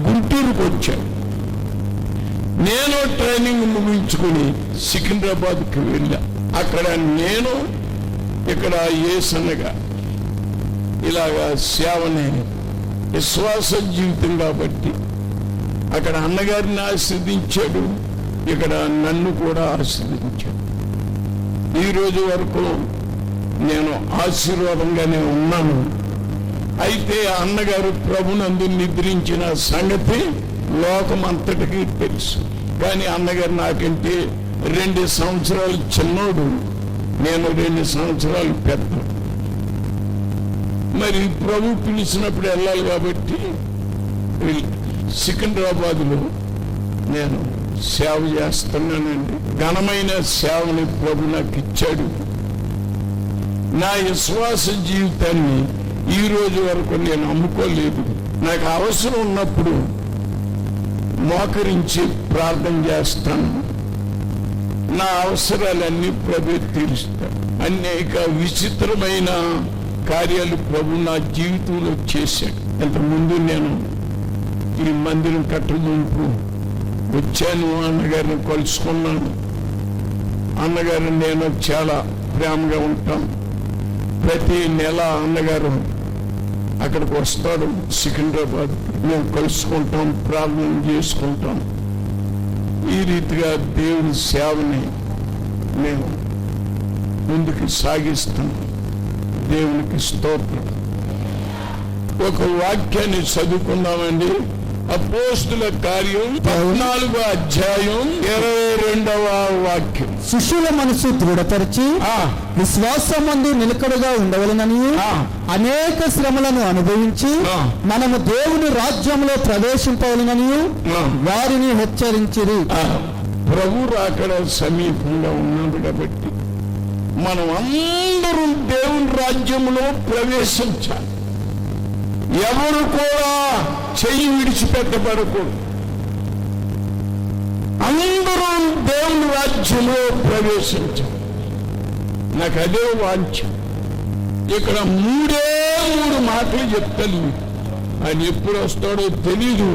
గుంటూరుకు వచ్చాడు. నేను ట్రైనింగ్ ముగించుకొని సికింద్రాబాద్కి వెళ్ళా. అక్కడ నేను ఇక్కడ ఏసన్నగా ఇలాగా సేవని విశ్వాస జీవితం కాబట్టి అక్కడ అన్నగారిని ఆశీర్వదించాడు, ఇక్కడ నన్ను కూడా ఆశీర్వదించాడు. ఈ రోజు వరకు నేను ఆశీర్వాదంగానే ఉన్నాను. అయితే అన్నగారు ప్రభునందు నిద్రించిన సంగతి లోకమంతటికి తెలుసు. కానీ అన్నగారు నాకంటే 2 సంవత్సరాలు చిన్నోడు, నేను 2 సంవత్సరాలు పెద్ద. మరి ప్రభు పిలిచినప్పుడు వెళ్ళాలి కాబట్టి సికింద్రాబాద్లో నేను సేవ చేస్తున్నానండి. ఘనమైన సేవని ప్రభు నాకు ఇచ్చాడు. నా విశ్వాస జీవితాన్ని ఈ రోజు వరకు నేను అమ్ముకోలేదు. నాకు అవసరం ఉన్నప్పుడు మోకరించి ప్రార్థన చేస్తాను. నా అవసరాలన్నీ ప్రభు తీరుస్తాడు. అనేక విచిత్రమైన కార్యాలు ప్రభు నా జీవితంలో చేశాడు. ఇంతకుముందు నేను ఈ మందిరం కట్టముందు వచ్చాను, అన్నగారిని కలుసుకున్నాను. అన్నగారు నేను చాలా ప్రేమగా ఉంటాం. ప్రతి నెల అన్నగారు అక్కడికి వస్తాడు సికింద్రాబాద్. మేము కలుసుకుంటాం, ప్రార్థన చేసుకుంటాం. ఈ రీతిగా దేవుని సేవని మేము ముందుకు సాగిస్తాం. దేవునికి స్తోత్రం. ఒక వాక్యాన్ని చదువుకుందామండి. అపోస్తుల కార్యం 14వ అధ్యాయం 22వ వాక్యం. శిష్యుల మనసు దృఢపరిచి విశ్వాసమందు నిలకడగా ఉండవలనని అనేక శ్రమలను అనుభవించి మనము దేవుని రాజ్యంలో ప్రవేశింపవలనని వారిని హెచ్చరించిరి. ప్రభు రాకడ సమీపంగా ఉన్నది కాబట్టి మనం అందరూ దేవుని రాజ్యంలో ప్రవేశించాలి. ఎవరు కూడా చెయ్యి విడిచిపెట్టబడకూడదు. అందరూ దేవుని రాజ్యంలో ప్రవేశించాలి. నాకు అదే వాంఛ. ఇక్కడ 3 మాటలు చెప్తాను. ఆయన ఎప్పుడు వస్తాడో తెలీదు.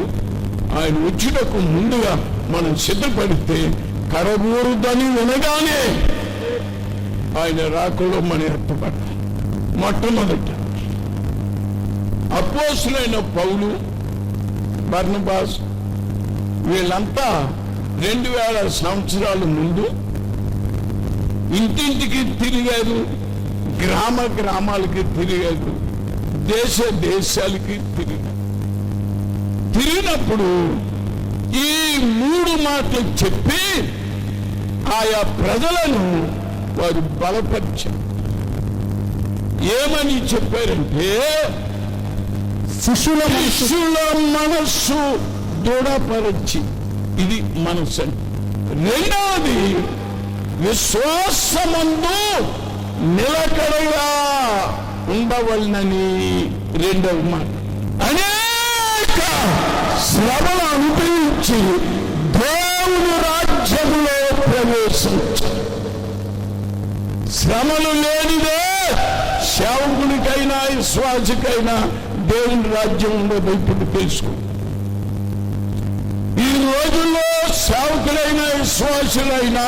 ఆయన వచ్చుటకు ముందుగా మనం సిద్ధపడితే కరగూరుదని వినగానే ఆయన రాకలో మన ఏర్పడాలి. మొట్టమొదట అపోస్తులైన పౌలు, బర్నబాస్ వీళ్ళంతా 2000 సంవత్సరాల ముందు ఇంటింటికి తిరిగారు, గ్రామ గ్రామాలకి తిరిగారు, దేశ దేశాలకి తిరిగారు. తిరిగినప్పుడు ఈ 3 మాటలు చెప్పి ఆయా ప్రజలను వారు బలపరిచారు. ఏమని చెప్పారంటే, శిష్యుల మనస్సు దృఢపరచి, ఇది మనస్సు. రెండవది విశ్వాసమందు నిలకడగా ఉండవలనని రెండవ మాట. అనేక శ్రమలు అనుభవించి దేవుని రాజ్యంలో ప్రవేశించాలి. శ్రమలు లేనిదే సేవకునికైనా విశ్వాసికైనా దేవుని రాజ్యం ఉండదు. ఇప్పుడు తెలుసుకో. ఈ రోజుల్లో సేవకులైన విశ్వాసులైనా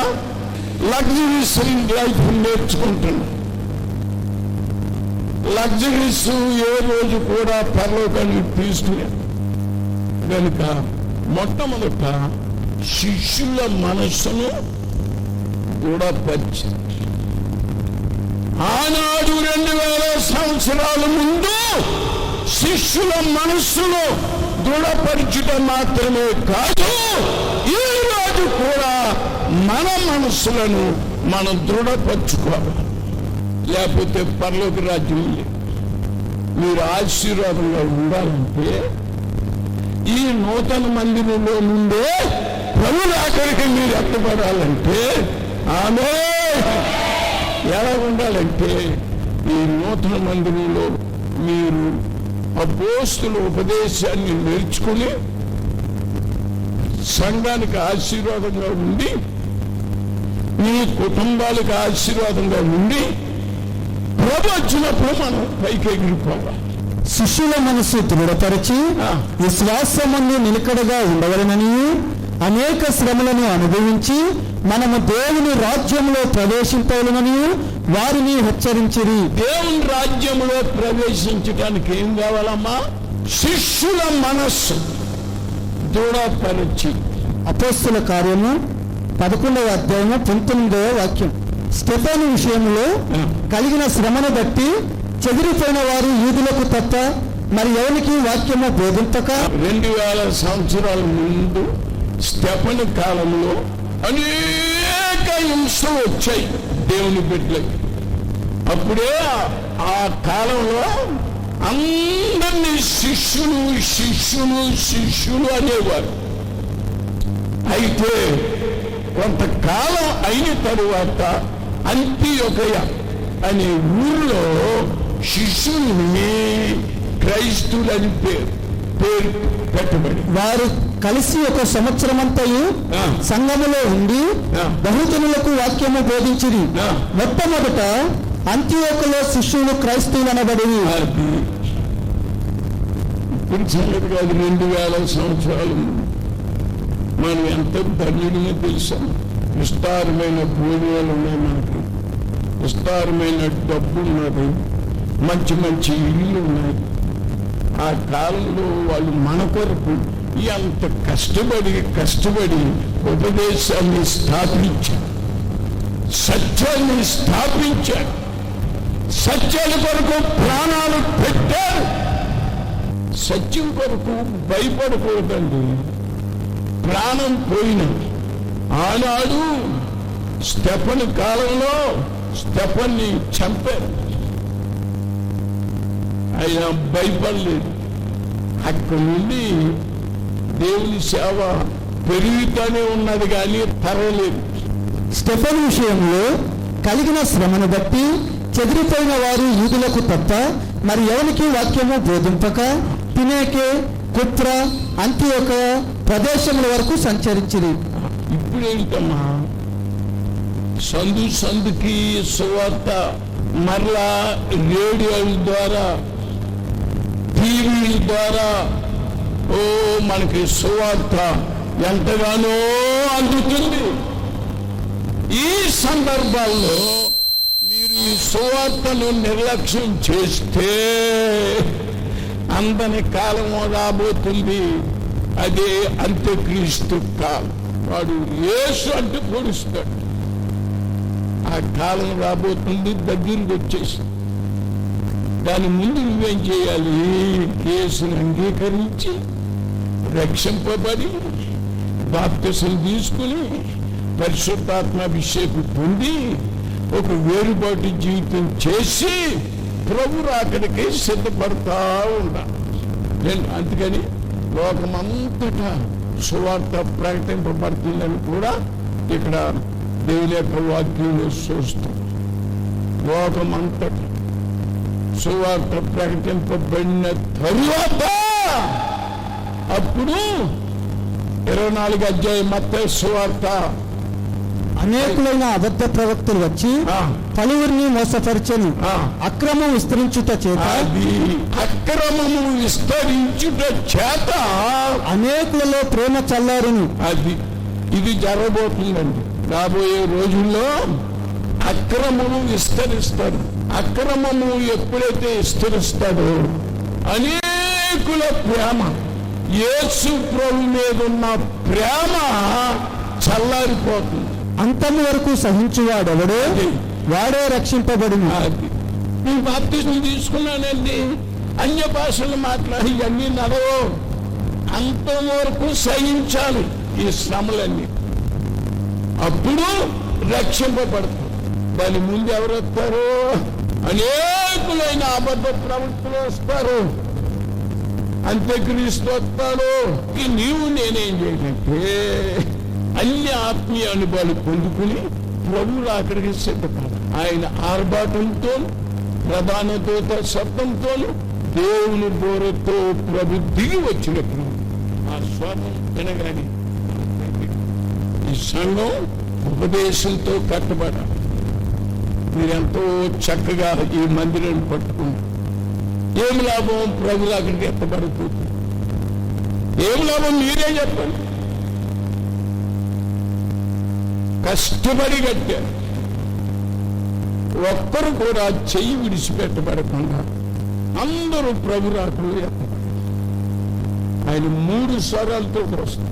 లగ్జరీస్ లైఫ్ నేర్చుకుంటున్నారు. లగ్జరీస్ ఏ రోజు కూడా పరలోకానికి తీసుకునే కనుక మొట్టమొదట శిష్యుల మనస్సును దృఢపరిచింది. ఆనాడు 2000 సంవత్సరాల ముందు శిష్యుల మనస్సును దృఢపరచడం మాత్రమే కాదు, ఈ రోజు కూడా మన మనస్సులను మనం దృఢపరచుకోవాలి. లేకపోతే పరలోక రాజ్యం లేదు. మీరు ఆశీర్వాదంగా ఉండాలంటే ఈ నూతన మందిరంలో నుండే ప్రభువు అక్కడికి మీరు ఎత్తపడాలంటే ఆమె ఎలా ఉండాలంటే ఈ నూతన మందిరంలో మీరు అపోస్తుల ఉపదేశాన్ని నేర్చుకుని సంఘానికి ఆశీర్వాదంగా ఉండి మీ కుటుంబాలకు ఆశీర్వాదంగా ఉండి ప్రభు వచ్చినప్పుడు మనం పైకి ఎగిరిపోవాలి. శిష్యుల మనసు దృఢపరిచి విశ్వాసమందు నిలకడగా ఉండవలనని అనేక శ్రమలను అనుభవించి మనము దేవుని రాజ్యంలో ప్రవేశింపవలనని వారిని హెచ్చరించిరి. దేవుని రాజ్యంలో ప్రవేశించడానికి ఏం కావాలమ్మా? శిష్యుల మనస్సు దృఢపరిచి. అపోస్తుల కార్యము 11వ అధ్యాయము 19వ వాక్యం. స్టెఫాను విషయంలో కలిగిన శ్రమను బట్టి చెదిరిపోయిన వారు యూదులకు తప్ప మరి ఎవరికి వాక్యము బోధింపక 2000 సంవత్సరాల ముందు స్టెఫను కాలంలో అనేక హింసలు వచ్చాయి దేవుని బిడ్డలకి. అప్పుడే ఆ కాలంలో అందరినీ శిష్యులు శిష్యులు శిష్యులు అనేవారు. అయితే కొంతకాలం అయిన తరువాత అంతియొకయ అనే ఊరిలో శిష్యుల్ని క్రైస్తులని పేరు పెట్టబడి వారు కలిసి 1 సంవత్సరమంతయు సంఘములో ఉండి బహుజనులకు వాక్యము బోధించిరి. మొట్టమొదట అంతియోకులో శిష్యులు క్రైస్తవులు అనబడి. ఇప్పుడు సంగతి కాదు, 2000 సంవత్సరాలు మనం ఎంత ధన్యుడిగా తెలుసాం. విస్తారమైన భూములు ఉన్నాయి, మనకు విస్తారమైన డబ్బు ఉన్నది, మంచి మంచి ఇల్లు ఉన్నాయి. ఆ కాలంలో వాళ్ళు మన కొరకు ఎంత కష్టపడి ఉపదేశాన్ని స్థాపించారు, సత్యాన్ని స్థాపించారు, సత్యాల కొరకు ప్రాణాలు పెట్టారు. సత్యం కొరకు భయపడకూడదండి. ప్రాణం పోయిన ఆనాడు స్టెఫను కాలంలో స్టెఫన్ని చంపారు. ఆయన భయపడలేదు. అక్కడి నుండి దేవుని సేవ పెరుగుతూనే ఉన్నది కానీ పర్వాలేదు. స్టెఫను విషయంలో కలిగిన శ్రమను బట్టి చెదిరిపోయిన వారు యూదులకు తప్ప మరి ఎవరికి వాక్యము బోధింపక పినేకే, కుప్ర, అంతియోక ప్రదేశముల వరకు సంచరించిరి. ఇప్పుడు ఏంటమ్మా, సందుకి సువార్త మరలా రేడియోల ద్వారా టీవీల ద్వారా మనకి సువార్త ఎంతగానో అందుతుంది. ఈ సందర్భాల్లో మీరు ఈ సువార్తను నిర్లక్ష్యం చేస్తే అందని కాలం రాబోతుంది. అదే అంత్యక్రీస్తు కాలం. వాడు యేసు అంటూ పొడుస్తాడు. ఆ కాలం రాబోతుంది, దగ్గరికి వచ్చేసి. దాని ముందు నువ్వేం చేయాలి? యేసుని అంగీకరించి రక్షింపబడి బాప్తిసం తీసుకుని పరిశుద్ధాత్మాభిషేకం పొంది ఒక వేరుబాటు జీవితం చేసి ప్రభు రాకడికి సిద్ధపడతా ఉండాలి. నేను అందుకని లోకమంతటా సువార్త ప్రకటింపబడుతుందని కూడా ఇక్కడ దేవుని యొక్క వాక్యంలో చూస్తాం. లోకమంతటి సువార్త ప్రకటింపబడిన తరువాత అప్పుడు 24 అధ్యాయం మత్తయి సువార్త అనేకులైన అబద్ధ ప్రవక్తలు వచ్చి పలువురిని మోసపరిచెను. అక్రమం విస్తరించుట చేత అది అక్రమము విస్తరించుట చేత అనేకులలో ప్రేమ చల్లారును. అది ఇది జరగబోతుందండి. రాబోయే రోజుల్లో అక్రమము విస్తరిస్తారు. అక్రమము ఎప్పుడైతే విస్తరిస్తాడో అనేకుల ప్రేమ, యేసు ప్రభు మీద ఉన్న ప్రేమ చల్లారిపోతుంది. అంతము వరకు సహించువాడెవడో వాడే రక్షింపబడును. అది నేను బాప్తిజం తీసుకున్నానండి, అన్య భాషలు మాట్లాడి ఇవన్నీ నడవో. అంతవరకు సహించాలి ఈ శ్రమలన్నీ, అప్పుడు రక్షింపబడతారు. దాని ముందు ఎవరు వస్తారు? అనేకులైన అబద్ధ ప్రవక్తలు వస్తారు, అంత్యక్రీస్తు వస్తారు. ఈ నీవు నేనేం చేయాలంటే అన్ని ఆత్మీయ అనుభవాలు పొందుకుని ప్రభువులు అక్కడికి సిద్ధపడాలి. ఆయన ఆర్భాటంతో, ప్రధాన దూత శబ్దంతో, దేవుని బోరతో ప్రభు దిగి వచ్చినప్పుడు ఆ స్వార్థం తినగాని ఈ సంఘం ఉపదేశంతో కట్టబడాలి. మీరెంతో చక్కగా ఈ మందిరాన్ని పట్టుకుంటారు. ఏం లాభం? ప్రభులు అక్కడికి ఎత్తబడిపోతుంది. ఏం లాభం? మీరే చెప్పండి. కష్టపడి కట్టారు, ఒక్కరు కూడా చెయ్యి విడిచిపెట్టబడకుండా అందరూ ప్రభు రాకలు ఎత్తబడి ఆయన 3 స్వరాలతో వస్తాడు.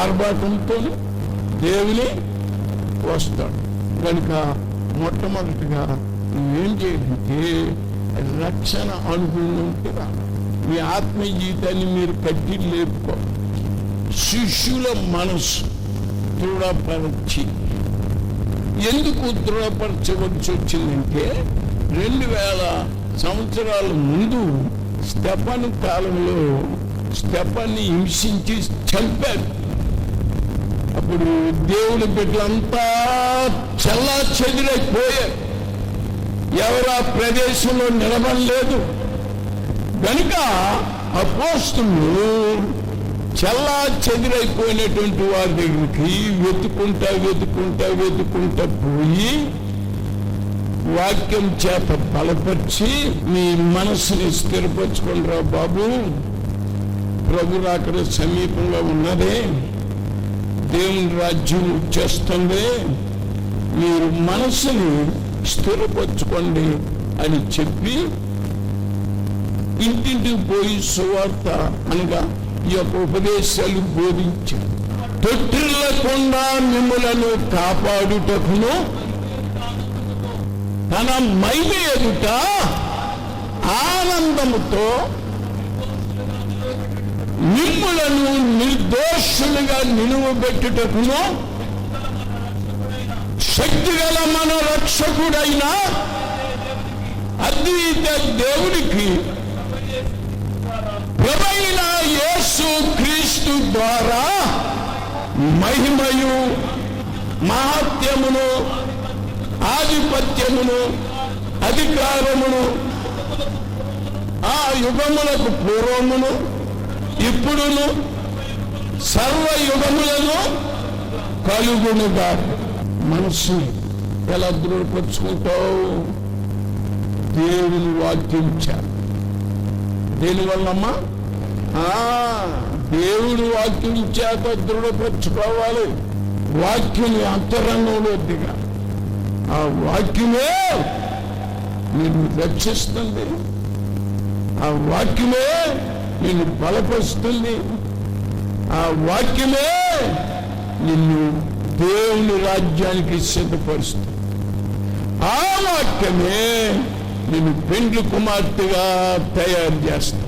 ఆర్భాటంతో దేవుని వస్తాడు. కనుక మొట్టమొదటిగా నువ్వేం చేయాలంటే రక్షణ అనుభవం ఉంటే మీ ఆత్మీయ జీవితాన్ని మీరు కట్టి లేపుకో. శిష్యుల మనసు దృఢపరచి, ఎందుకు దృఢపరచవలసి వచ్చిందంటే 2000 సంవత్సరాల ముందు స్టెఫను కాలంలో స్టెఫన్ని హింసించి చంపారు. అప్పుడు దేవుని బిడ్డలంతా చల్లా చెదిరైపోయారు. ఎవరు ఆ ప్రదేశంలో నిలబడలేదు. కనుక అపోస్తలులు చల్లా చెదిరైపోయినటువంటి వారి దగ్గరికి వెతుకుంటా పోయి వాక్యం చేత బలపరిచి, మీ మనసుని స్థిరపరచుకుంటారా బాబు, ప్రభు అక్కడ సమీపంగా ఉన్నదే, దేవుని రాజ్యం వచ్చేస్తుంది, మీరు మనసుని స్థిరపరచుకోండి అని చెప్పి ఇంటింటికి పోయి సువార్త అనగా ఈ యొక్క ఉపదేశాలు బోధించారు. తొట్టిల్లకుండా మిమ్ములను కాపాడుటకును తన మహిమ ఎదుట ఆనందముతో మిమ్ములను నిర్దోషులుగా నిలువబెట్టుటకును శక్తిగల మన రక్షకుడైన అద్విత దేవునికి ప్రభువైన యేసు క్రీస్తు ద్వారా మహిమయు మహాత్యమును ఆధిపత్యమును అధికారమును ఆ యుగములకు పూర్వమును ఇప్పుడును సర్వయుగములను కలుగునుగా. మనసు ఎలా దృఢపరుచుకుంటావు? దేవుని వాక్యం చేత. దేనివల్లమ్మా? దేవుని వాక్యం చేత దృఢపరచుకోవాలి. వాక్యం అంతరంగంలో దిగా. ఆ వాక్యమే నిన్ను రక్షిస్తుంది, ఆ వాక్యమే నిన్ను బలపరుస్తుంది, ఆ వాక్యమే నిన్ను దేవుని రాజ్యానికి సిద్ధపరుస్తుంది. ఆ వాక్యమే నిన్ను పెండ్లి కుమార్తెగా తయారు చేస్తా.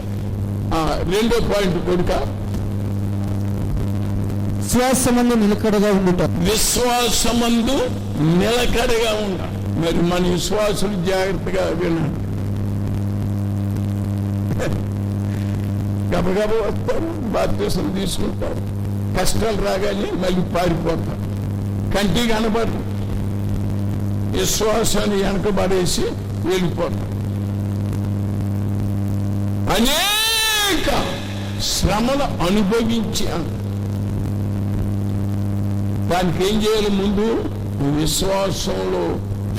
2వ పాయింట్ కొడుక, విశ్వాసమందు నిలకడగా ఉండుట. విశ్వాసమందు నిలకడగా ఉండ. మరి మన విశ్వాసులు జాగ్రత్తగా వినాలి. గబగబ వస్తారు, బాప్తిసం తీసుకుంటారు, కష్టాలు రాగానే మళ్ళీ పారిపోతారు, కంటికి కనబడరు, విశ్వాసాన్ని వెనకబడేసి వెళ్ళిపోతారు. అనేక శ్రమలు అనుభవించాను. దానికి ఏం చేయాలి? ముందు విశ్వాసంలో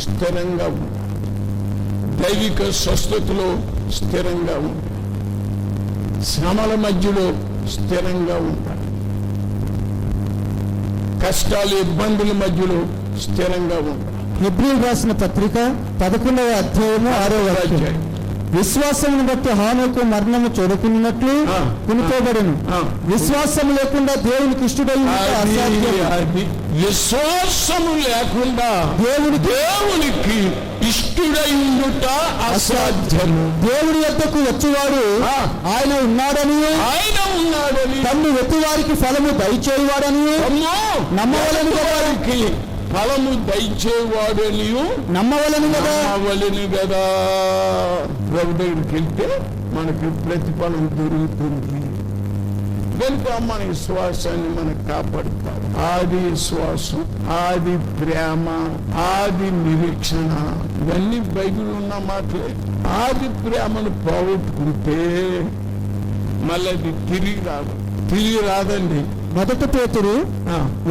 స్థిరంగా ఉండాలి, దైవిక స్వస్థతలో స్థిరంగా ఉండాలి, శ్రమల మధ్యలో స్థిరంగా ఉండాలి, కష్టాలు ఇబ్బందుల మధ్యలో స్థిరంగా ఉండాలి. హెబ్రీయులకు రాసిన పత్రిక 11వ అధ్యాయము 6వ వాక్యం. విశ్వాసమును బట్టి హానోకు మరణము చూడకున్నట్లు కొనుకోబడెను. విశ్వాసము లేకుండా దేవునికి ఇష్టడై విశ్వాసము లేకుండా దేవునికి ఇష్టడై ఉండుట అసాధ్యము. దేవుడి యొద్దకు వచ్చేవాడు ఆయన ఉన్నాడని తన్ను వెతివారికి ఫలము దయచేవాడని నమ్మవలని వారికి ఫలము దయచేవాడని నమ్మవలను కదా. ప్రభు దగ్గరికి వెళ్తే మనకి ప్రతిఫలం దొరుకుతుంది కనుక మన విశ్వాసాన్ని మనకు కాపాడుతారు. ఆది విశ్వాసం, ఆది ప్రేమ, ఆది నిరీక్షణ, ఇవన్నీ బైబిల్ ఉన్న మాటలే. ఆది ప్రేమను పోగొట్టుకుంటే మళ్ళీ అది తిరిగి రాదండి. 1 పేతురు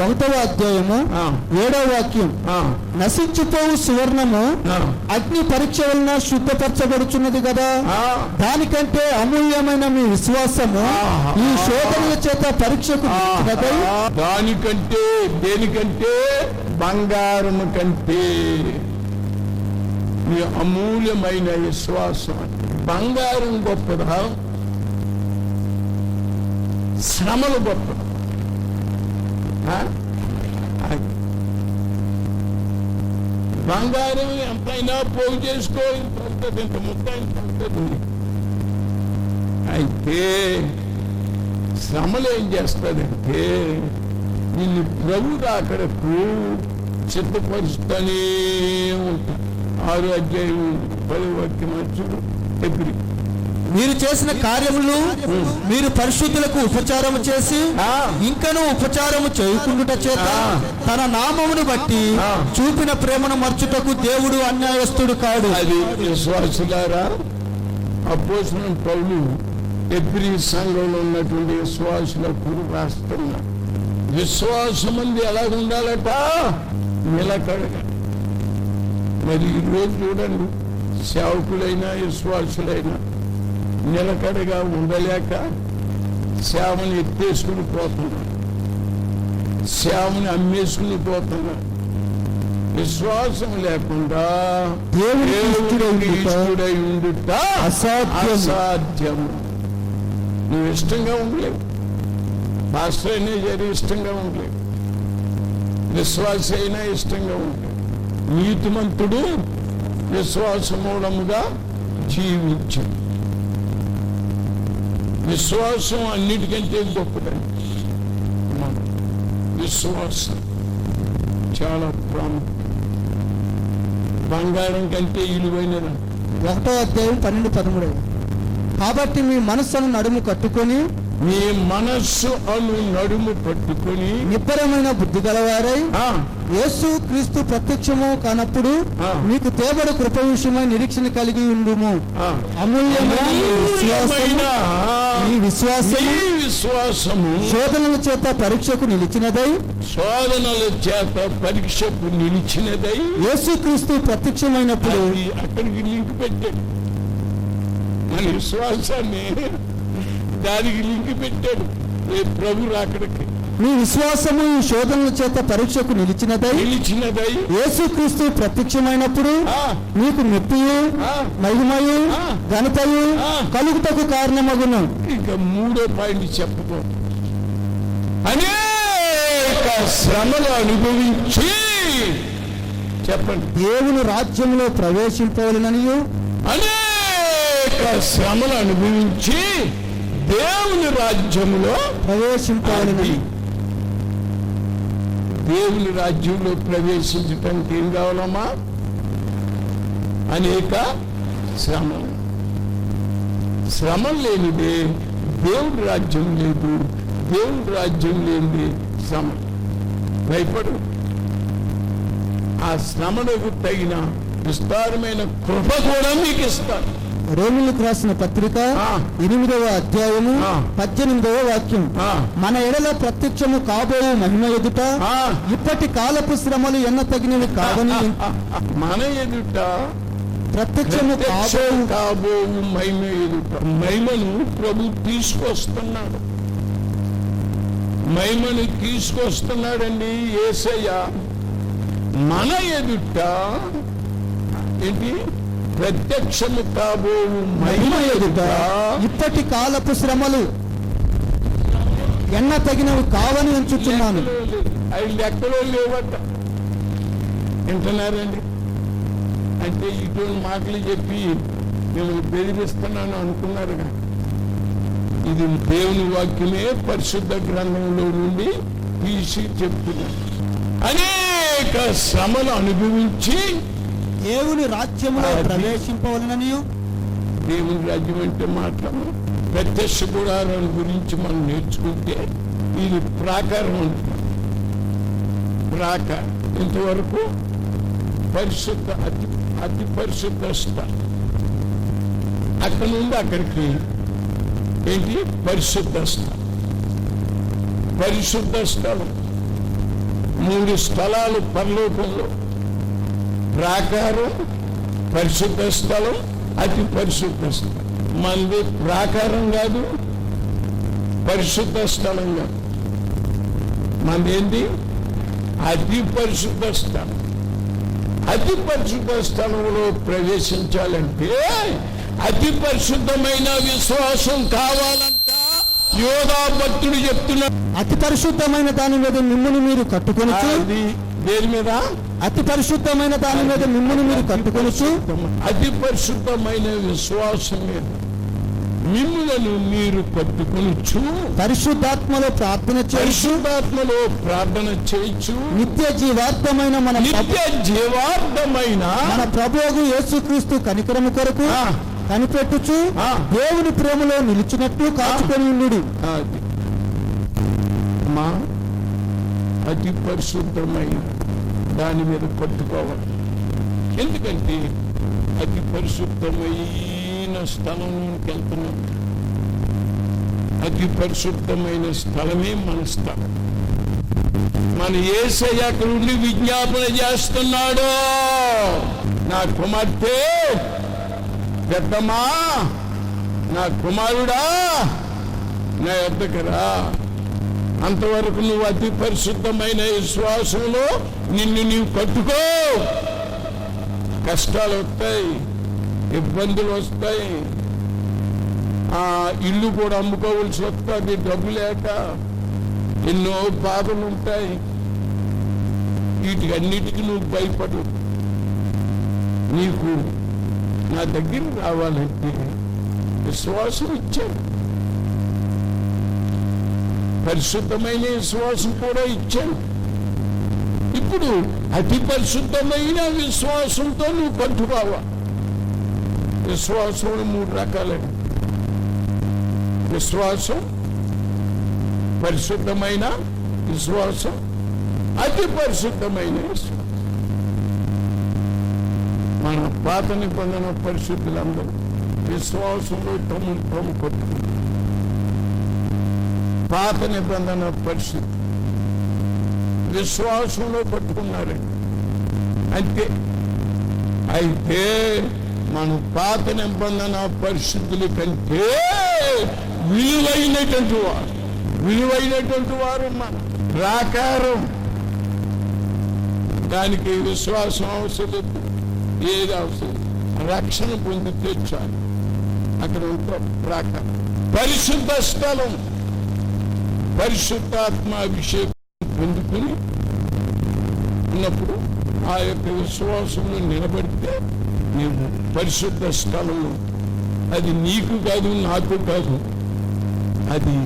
1వ అధ్యాయము 7వ వాక్యం. నశించిపోవు సువర్ణము అగ్ని పరీక్ష వలన శుద్ధపరచబడుచున్నది కదా, దానికంటే అమూల్యమైన మీ విశ్వాసము ఈ శోధనల చేత పరీక్షకు దానికంటే దేనికంటే బంగారము కంటే మీ అమూల్యమైన విశ్వాసం. బంగారం గొప్పదా, శ్రమలు గొప్పదా? బంగారం ఎంతైనా పోగు చేసుకో, ఇంత ముద్ద. అయితే శ్రమలు ఏం చేస్తాడంటే నిన్ను ప్రభు అక్కడకు సిద్ధపరుస్తూనే ఉంటాడు. 6వ అధ్యాయం 10వ వాక్యం చూడు. ఎప్పుడు మీరు చేసిన కార్యములు మీరు పరిశుద్ధులకు ఉపచారము చేసి ఇంకనూ ఉపచారము చేయకుండుట చేత తన నామమును బట్టి చూపిన ప్రేమను మర్చుటకు దేవుడు అన్యాయస్తుడు కాడు. అది విశ్వాసులారా, అపోస్తలుడైన పౌలు ఎబ్రీ సంఘంలో ఉన్నటువంటి విశ్వాసులకు రాస్తున్నా. విశ్వాసమంది ఎలా ఉండాలట? నిలకడగా. మరి ఈరోజు చూడండి, సేవకులైనా విశ్వాసులైనా నిలకడగా ఉండలేక సేవని ఎత్తేసుకుని పోతున్నారు, సేవని అమ్మేసుకుని పోతున్నారు. విశ్వాసం లేకుండా దేవుడికి ఇష్టడై ఉండుట అసాధ్యము. నువ్వు ఇష్టంగా ఉండలేవు, పాస్టర్ అయినా సరే ఇష్టంగా ఉండలేవు, విశ్వాసి అయినా ఇష్టంగా ఉండలేవు. నీతిమంతుడు విశ్వాస మూలముగా జీవించు. విశ్వాసం అన్నిటికంటే గొప్పదండి. విశ్వాసం చాలా ప్రాముఖ్యం, బంగారం కంటే విలువైనది. 1వ అధ్యాయం 12-13. కాబట్టి మీ మనస్సును నడుము కట్టుకొని మీ మనస్సు నడుము పట్టుకొని నిబ్బరమైన బుద్ధి గలవారై యేసు క్రీస్తు ప్రత్యక్షము కానప్పుడు మీకు తేబడు కృప విషయమై నిరీక్షణ కలిగి ఉండుము. అమూల్యమైన విశ్వాసము శోధనల చేత పరీక్షకు నిలిచినదై యేసు క్రీస్తు ప్రత్యక్షమైనప్పుడు. అక్కడికి లింక్ పెట్టాడు, మన విశ్వాసాన్ని దానికి లింక్ పెట్టాడు. ప్రభు అక్కడికి మీ విశ్వాసము ఈ శోధనల చేత పరీక్షకు నిలిచినదై యేసుక్రీస్తు ప్రత్యక్షమైనప్పుడు మీకు మెప్పియు మహిమయు ఘనతయు కలుగుటకు కారణమగును. ఇక 3వ పాయింట్ చెప్పుకో. అనేక శ్రమలు అనుభవించి చెప్పండి, దేవుని రాజ్యంలో ప్రవేశింపవలెననియు. అనేక శ్రమలు అనుభవించి దేవుని రాజ్యంలో ప్రవేశింపవలెనని. దేవుని రాజ్యంలో ప్రవేశించటానికి ఏం కావాలమ్మా? అనేక శ్రమలు లేనిదే దేవుడి రాజ్యం లేదు, దేవుని రాజ్యం లేని శ్రమ. భయపడు. ఆ శ్రమకు తగిన విస్తారమైన కృప కూడా మీకు ఇస్తాను. రోమిలకు రాసిన పత్రిక 8వ అధ్యాయము 18వ వాక్యం. మన ఎడల ప్రత్యక్షము కాబోవు మహిమ ఎదుట ఇప్పటి కాలపు శ్రమలు ఎన్న తగినవి కావని. మన ఎదుట ప్రత్యక్షము కాబోవు మహిమ ఎదుట. మహిమను ప్రభు తీసుకొస్తున్నాడు. మహిమను తీసుకొస్తున్నాడండి యేసయ్య. మన ఎదుట ఏంటి? ప్రత్యక్షము కాబోవు మహిమ ఎదుట ఇప్పటి కాలపు శ్రమలు ఎన్న తగినవి కావని ఎంచుచున్నాను. అవి లెక్కలో లేవట. వింటున్నారండి? అంటే ఇటువంటి మాటలు చెప్పి మిమ్మల్ని బెదిరిస్తున్నాను అనుకున్నారుగా. ఇది దేవుని వాక్యమే పరిశుద్ధ గ్రంథంలో నుండి తీసి చెప్తున్నా. అనేక శ్రమలు అనుభవించి దేవుని రాజ్యములో ప్రవేశింపవలనని. దేవుని రాజ్యం అంటే మాట్లాడు. ప్రత్యక్ష గుడారం గురించి మనం నేర్చుకుంటే ఇది ప్రాకారం ఉంటుంది. ప్రాకారం ఇంతవరకు పరిశుద్ధ అతి పరిశుద్ధ స్థలం. అక్కడ నుండి అక్కడికి ఏంటి? పరిశుద్ధ స్థలం. పరిశుద్ధ స్థలం 3 స్థలాలు పరలోకంలో. ప్రాకారం, పరిశుద్ధ స్థలం, అతి పరిశుద్ధ స్థలం. మనది ప్రాకారం కాదు, పరిశుద్ధ స్థలం కాదు. మనది ఏంటి? అతి పరిశుద్ధ స్థలం. అతి పరిశుద్ధ స్థలంలో ప్రవేశించాలంటే అతి పరిశుద్ధమైన విశ్వాసం కావాలంట. యోధా భక్తుడు చెప్తున్నాడు. అతి పరిశుద్ధమైన దాని మీద మిమ్మును మీరు కట్టుకొనొచ్చు. దేని మీద? అతి పరిశుద్ధమైన దాని మీద మిమ్మును మీరు కట్టుకొనొచ్చు. అతి పరిశుద్ధమైన విశ్వాసం మీద మిమ్ములను మీరు కట్టుకొనొచ్చు. పరిశుద్ధాత్మలో ప్రార్థన చేయొచ్చు. పరిశుద్ధాత్మలో ప్రార్థన చేయొచ్చు. నిత్య జీవార్థమైన మన ప్రభువు యేసుక్రీస్తు కనికరము కొరకు కనిపెట్టుచు దేవుని ప్రేమలో నిలిచినట్టు కాచుకొని ఉండు. అతి పరిశుద్ధమైన దాని మీద పట్టుకోవాలి. ఎందుకంటే అతి పరిశుద్ధమైన స్థలంలోకి వెళ్తున్నాం. అతి పరిశుద్ధమైన స్థలమే మన స్థలం. మన యేసయ్య అక్కడ ఉండి విజ్ఞాపన చేస్తున్నాడు. నా కుమార్తె, పెద్దమ్మా, నా కుమారుడా, నా యొద్దకు రా. అంతవరకు నువ్వు అతి పరిశుద్ధమైన విశ్వాసంలో నిన్ను నీవు కట్టుకో. కష్టాలు వస్తాయి, ఇబ్బందులు వస్తాయి, ఇల్లు కూడా అమ్ముకోవాల్సి వస్తుంది డబ్బు లేక. ఎన్నో బాధలు ఉంటాయి. వీటికన్నిటికీ నువ్వు భయపడు. నీకు నా దగ్గర రావాలంటే విశ్వాసం ఇచ్చాడు. పరిశుద్ధమైన విశ్వాసం కూడా ఇచ్చాడు. ఇప్పుడు అతి పరిశుద్ధమైన విశ్వాసంతో నువ్వు కట్టుకోవా. విశ్వాసంలో 3 రకాలండి. విశ్వాసం, పరిశుద్ధమైన విశ్వాసం, అతి పరిశుద్ధమైన విశ్వాసం. మన పాత నిబంధన పరిశుద్ధులందరూ విశ్వాసంలో తమను కొట్టుకున్నారు. పాత నిబంధన పరిశుద్ధి విశ్వాసంలో పట్టుకున్నారండి. అంతే. అయితే మన పాత నిబంధన పరిశుద్ధుల కంటే విలువైనటువంటి వారు మన ప్రాకారం. దానికి విశ్వాసం అవసరం. ఏది అవసరం? రక్షణ పొందితే చాలు. అక్కడ ఉంటాం. ప్రాకారం పరిశుద్ధ స్థలం. పరిశుద్ధాత్మ అభిషేకం పొందుకుని ఉన్నప్పుడు ఆ యొక్క విశ్వాసంలో నిలబడితే నీవు పరిశుద్ధ స్థలంలో. అది నీకు కాదు, నాకు కాదు, అది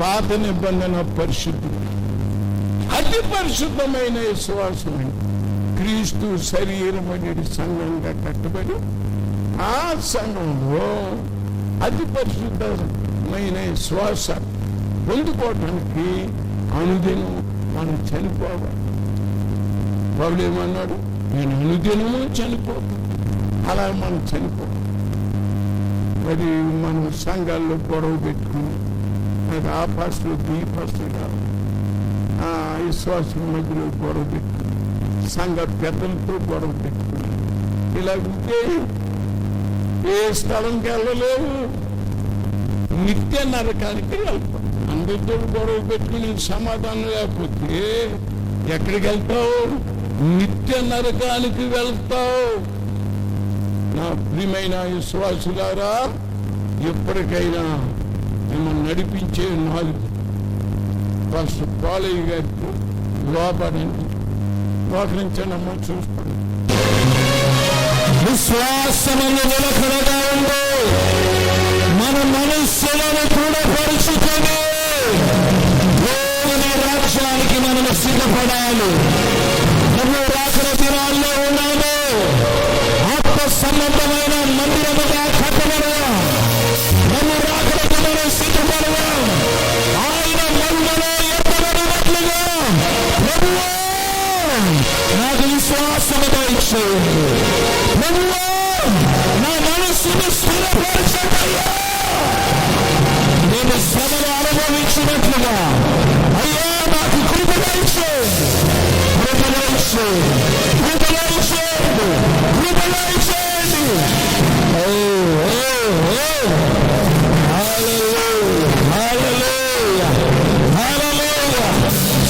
పాత నిబంధన పరిశుద్ధి. అతి పరిశుద్ధమైన విశ్వాసం అంటే క్రీస్తు శరీరం అనేది సంఘంగా కట్టబడి ఆ సంఘంలో అతి పరిశుద్ధమైన విశ్వాసం పొందుకోవటానికి అనుదినం మనం చనిపోవాలి. పౌలు ఏమన్నాడు? నేను అనుదినము చనిపోతాను. అలా మనం చనిపోతాం. మరి మనం సంఘాల్లో గొడవ పెట్టుకుని నాకు ఆ పాస్టర్లు ఈ పాస్టర్ కాదు, విశ్వాసుల మధ్యలో గొడవ పెట్టుకుని, సంఘ పెద్దలతో గొడవ పెట్టుకుని ఇలా ఉంటే ఏ స్థలంకి వెళ్ళలేవు, నిత్య నరకానికి వెళ్తాం. అందరితో గొడవ పెట్టుకుని సమాధానం లేకపోతే ఎక్కడికి వెళ్తావు? నిత్య నరకానికి వెళ్తావు. నా ప్రియమైన విశ్వాసులారా, ఎప్పటికైనా మిమ్మల్ని నడిపించే నాలుగు పాస్టర్ పాలయ్య గారికి లోపడండి. మోకరించనమ్మ, చూసుకోండి. విశ్వాసములు నిలకడగా ఉండు. మన మనస్సులను దృఢపరుచుకొని దేవుని రాజ్యానికి మనము సిద్ధపడాలి. మనం రాకడ దినాల్లో ఉన్నాము. ఆత్మ సంబంధమైన మందిరముగా కట్టబడగా మనం రాకడ దినాలు సిద్ధపడగా ఆయన మహిమలో ఎత్తబడినట్లుగా ప్రభువా నాకు విశ్వాసము దయచేయండి. ప్రభువా నా మనస్సును స్థిరపరచండయ్యా. నేను శ్రమను అనుభవించినట్లుగా అయ్యా నాకు కృప దయచేయండి. కృప దయచేయండి. కృప దయచేయండి. కృప దయచేయండి. హల్లెలూయా, హల్లెలూయా.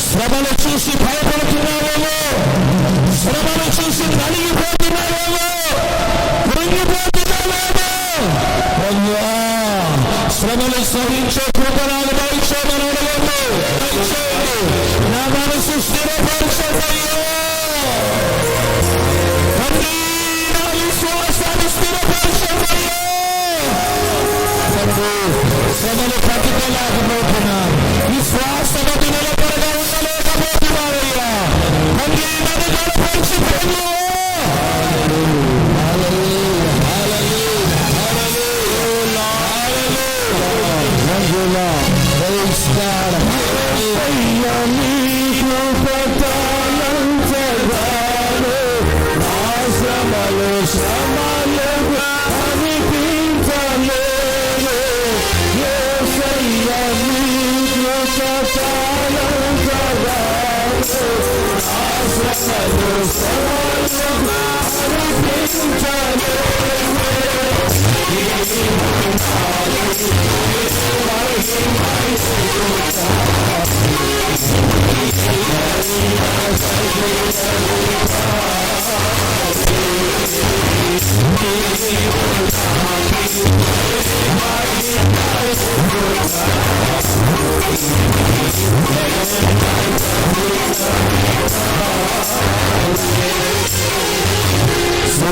శ్రమను చూసి భయపడుతున్నావేమో, శ్రమను చూసి నలిగిపోతున్నావేమో, కృంగిపోతున్నావేమో. అయ్యా, శ్రమను సహించే కృపణాలు దయచేయమని అడగండి. దయచేయండి. నా మనసు స్థిరపరచయ్యా. తండ్రి, నా విశ్వాసాన్ని స్థిరపరచయ్యా. తండ్రి, శ్రమను పట్టుకోలేకపోతున్నా, విశ్వాసమతి నిలబడగా ఉండలేకపోతున్నారయ్యా. తండ్రి, నన్ను బలపరచుకోయ్యా. So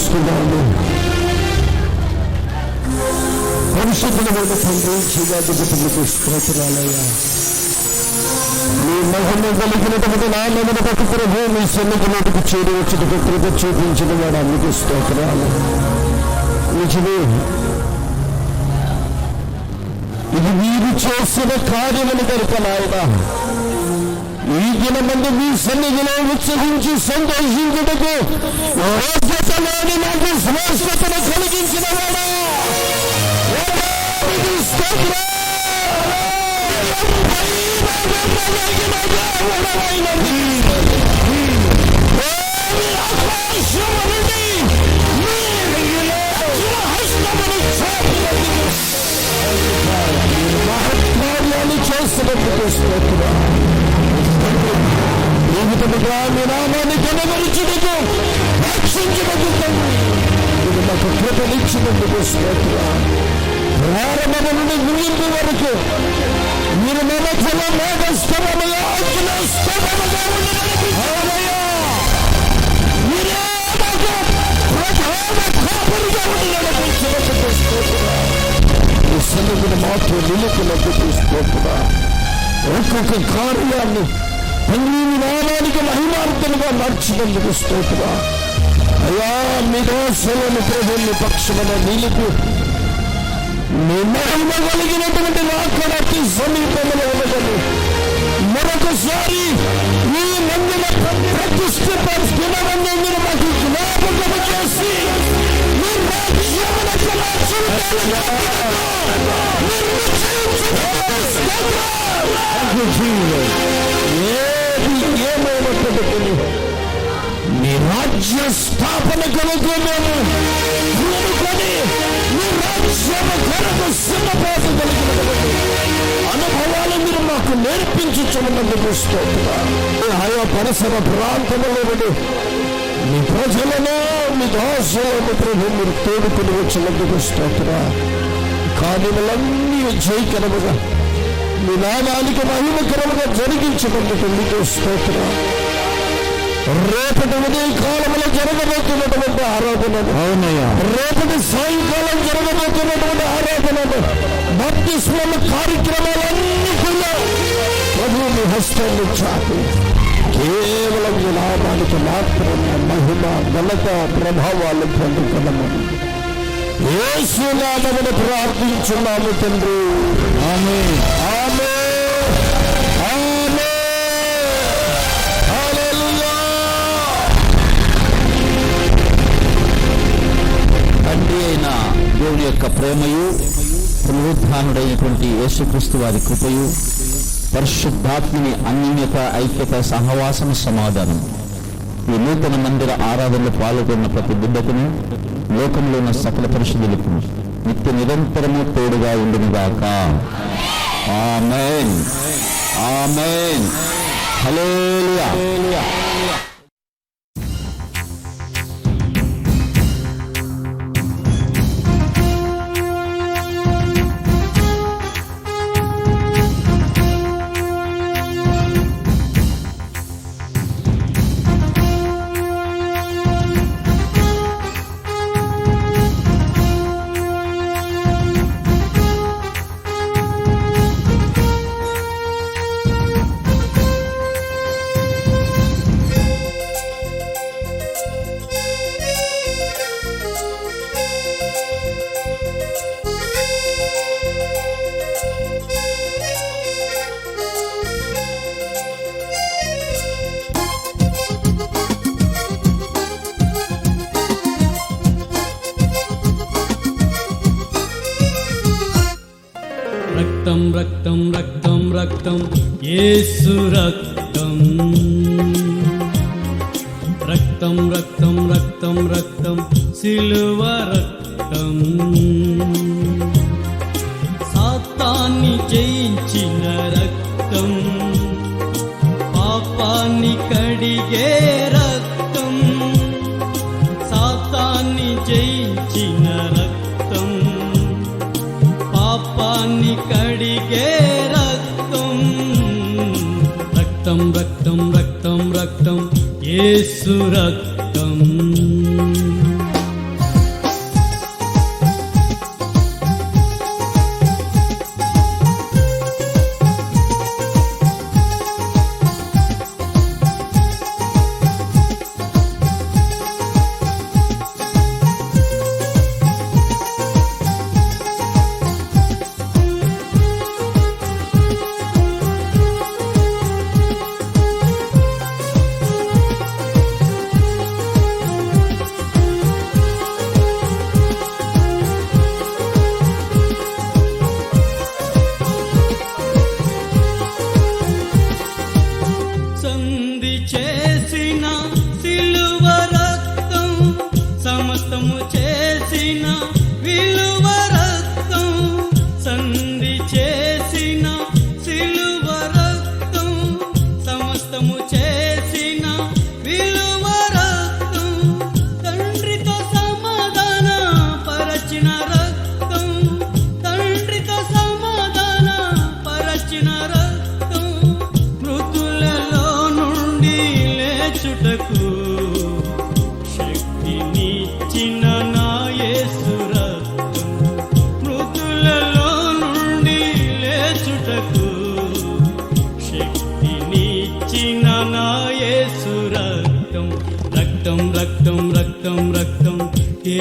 చేసుకున్నాను. పరిశుద్ధమైన తండ్రి, జీవాధిపతులకు స్తోత్రాలయ్యా. మీ మహిమ కలిగినటువంటి నామమును బట్టి ప్రభు మీ సన్నిధిలోకి చేరి వచ్చిన కృప చూపించిన వాడు అందుకు స్తోత్రాలు. నిజమే, ఇది మీరు చేసిన కార్యములు కనుక నాయన ఈ దినమందు మీ సన్నిధిలో ఉత్సహించి సంతోషించుటకు యోగ్యతలోని నాకు శ్రేష్టతను కలిగించిన వాడా మహత్కార్యాలు చేస్తున్నట్టు స్తోత్రం. జీవితముగా మీ నామాన్ని కనబరుచుటకు రక్షించుటకు ఇది మాకు కృపనిచ్చినందుకు స్తోత్రం. ప్రారంభం నుండి ముగింపు వరకు మీరు మధ్యలో మేఘస్తంభముగా అగ్నిస్తంభముగా ఉండడానికి మీరే మాకు ప్రధాన కాపురిగా ఉండి నడిపించినందుకు స్తోత్రం. ఈ సన్నిధిని మాత్రం నిలుపునందుకు స్తోత్రం. ఒక్కొక్క కార్యాన్ని తండ్రి నామానికి మహిమార్థముగా నడిచినందుకు స్తోత్రం. అయ్యా మీ దోషలను ప్రభుని పక్షమున నిలుపు మీ మహిమ కలిగినటువంటి వాక్యానికి సమీపంలో ఉన్నదని మరొకసారి ఈ మందిర ప్రతిష్ఠ దినమందు మీరు మాకు జ్ఞాపకము చేసి మీ రాజ్యమునకు ఏమైనప్పటికీ మీ రాజ్య స్థాపన కొరకు మేము కోరుకొని మీ రాజ్యము కొరకు సిద్ధపాటు అనుభవాలు మీరు మాకు నేర్పించుచున్నందుకు స్తోత్రం. ఆయా పరిసర ప్రాంతంలో మీ ప్రజలను మీ దాసులను ప్రభు మీరు తోడుకుని వచ్చినందుకు స్తోత్రం. కార్యములన్నీ జయకరముగా మీ నామానికి మహిమకరముగా జరిగించినందుకు మీకు స్తోత్రం. రేపటి ఉదయం కాలంలో జరగబోతున్నటువంటి ఆరాధనలు, అవునయ్యా రేపటి సాయంకాలం జరగబోతున్నటువంటి ఆరాధనలు, బాప్తిస్మల కార్యక్రమాలన్నీ కూడా ప్రభు మీ హస్తాన్ని చాటి కేవలం మీ నామానికి మాత్రమే మహిమ ఘనత ప్రభావాలు పొందుకున్నామని యేసు నామమున ప్రార్థించున్నాము తండ్రి. ఆమేన్. ఆమేన్. తండ్రి అయిన దేవుని యొక్క ప్రేమయు పునరుత్థానుడైనటువంటి యేసుక్రీస్తు వారి కృపయు పరిశుద్ధాత్మని అన్యోన్యత ఐక్యత సహవాసం సమాధానం ఈ నూతన మందిర ఆరాధనలో పాల్గొన్న ప్రతి బిడ్డకును లోకంలో ఉన్న సకల పరిశుద్ధులకు నిత్య నిరంతరము తోడుగా ఉండునుగాక. ఆమేన్. ఆమేన్. హల్లెలూయా. రక్తం రక్తం రక్తం రక్తం యేసు రక్తం, రక్తం రక్తం రక్తం రక్తం సిలువ రక్తం, సాతాన్ని జయించిన రక్తం, పాపాన్ని కడిగే రక్తం, సాతాన్ని జయించిన రక్తం, పాపాన్ని కడిగే రక్తం, రక్తం రక్తం రక్తం రక్తం యేసు రక్తం.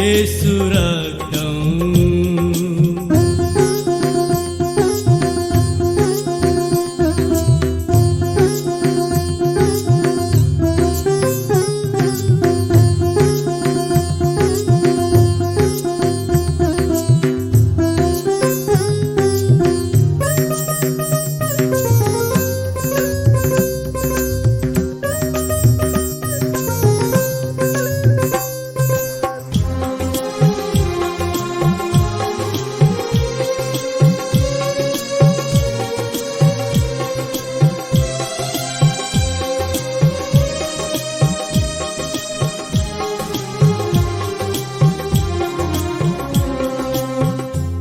యేసు రక్తం.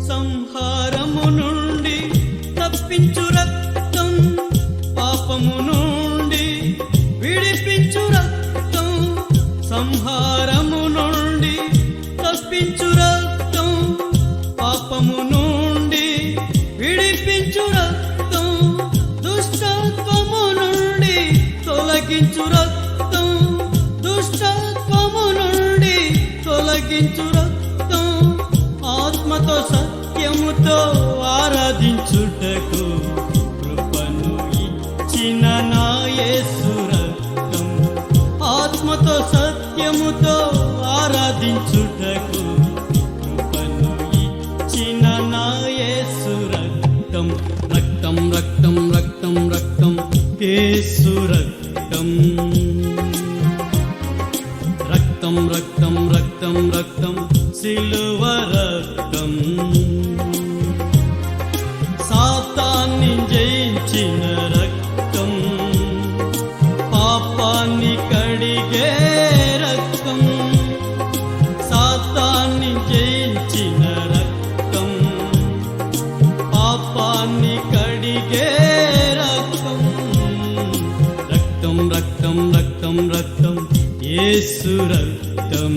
సంహారము నుండి తప్పించు రక్తం, పాపము నుండి విడిపించు రక్తం. సంహారము నుండి తప్పించు రక్తం, పాపము నుండి విడిపించు రక్తం. దుష్టత్వము నుండి తొలగించు రక్తం, దుష్టత్వము నుండి తొలగించు రక్తం. ఆత్మతో సత్యముతో ఆరాధించుటకు కృపను ఇచ్చిన నా యేసు రక్తం. ఆత్మతో సత్యముతో ఆరాధించుటకు కృపను ఇచ్చిన నా యేసు రక్తం. రక్తం రక్తం రక్తం రక్తం యేసు రక్తం. రక్తం రక్తం రక్తం రక్తం సిలువ రక్తం. సాతాన్ని జయించిన రక్తం, పాపాన్ని కడిగే రక్తం. సాతాన్ని జయించిన రక్తం, పాపాన్ని కడిగే రక్తం. రక్తం రక్తం రక్తం రక్తం యేసు రక్తం.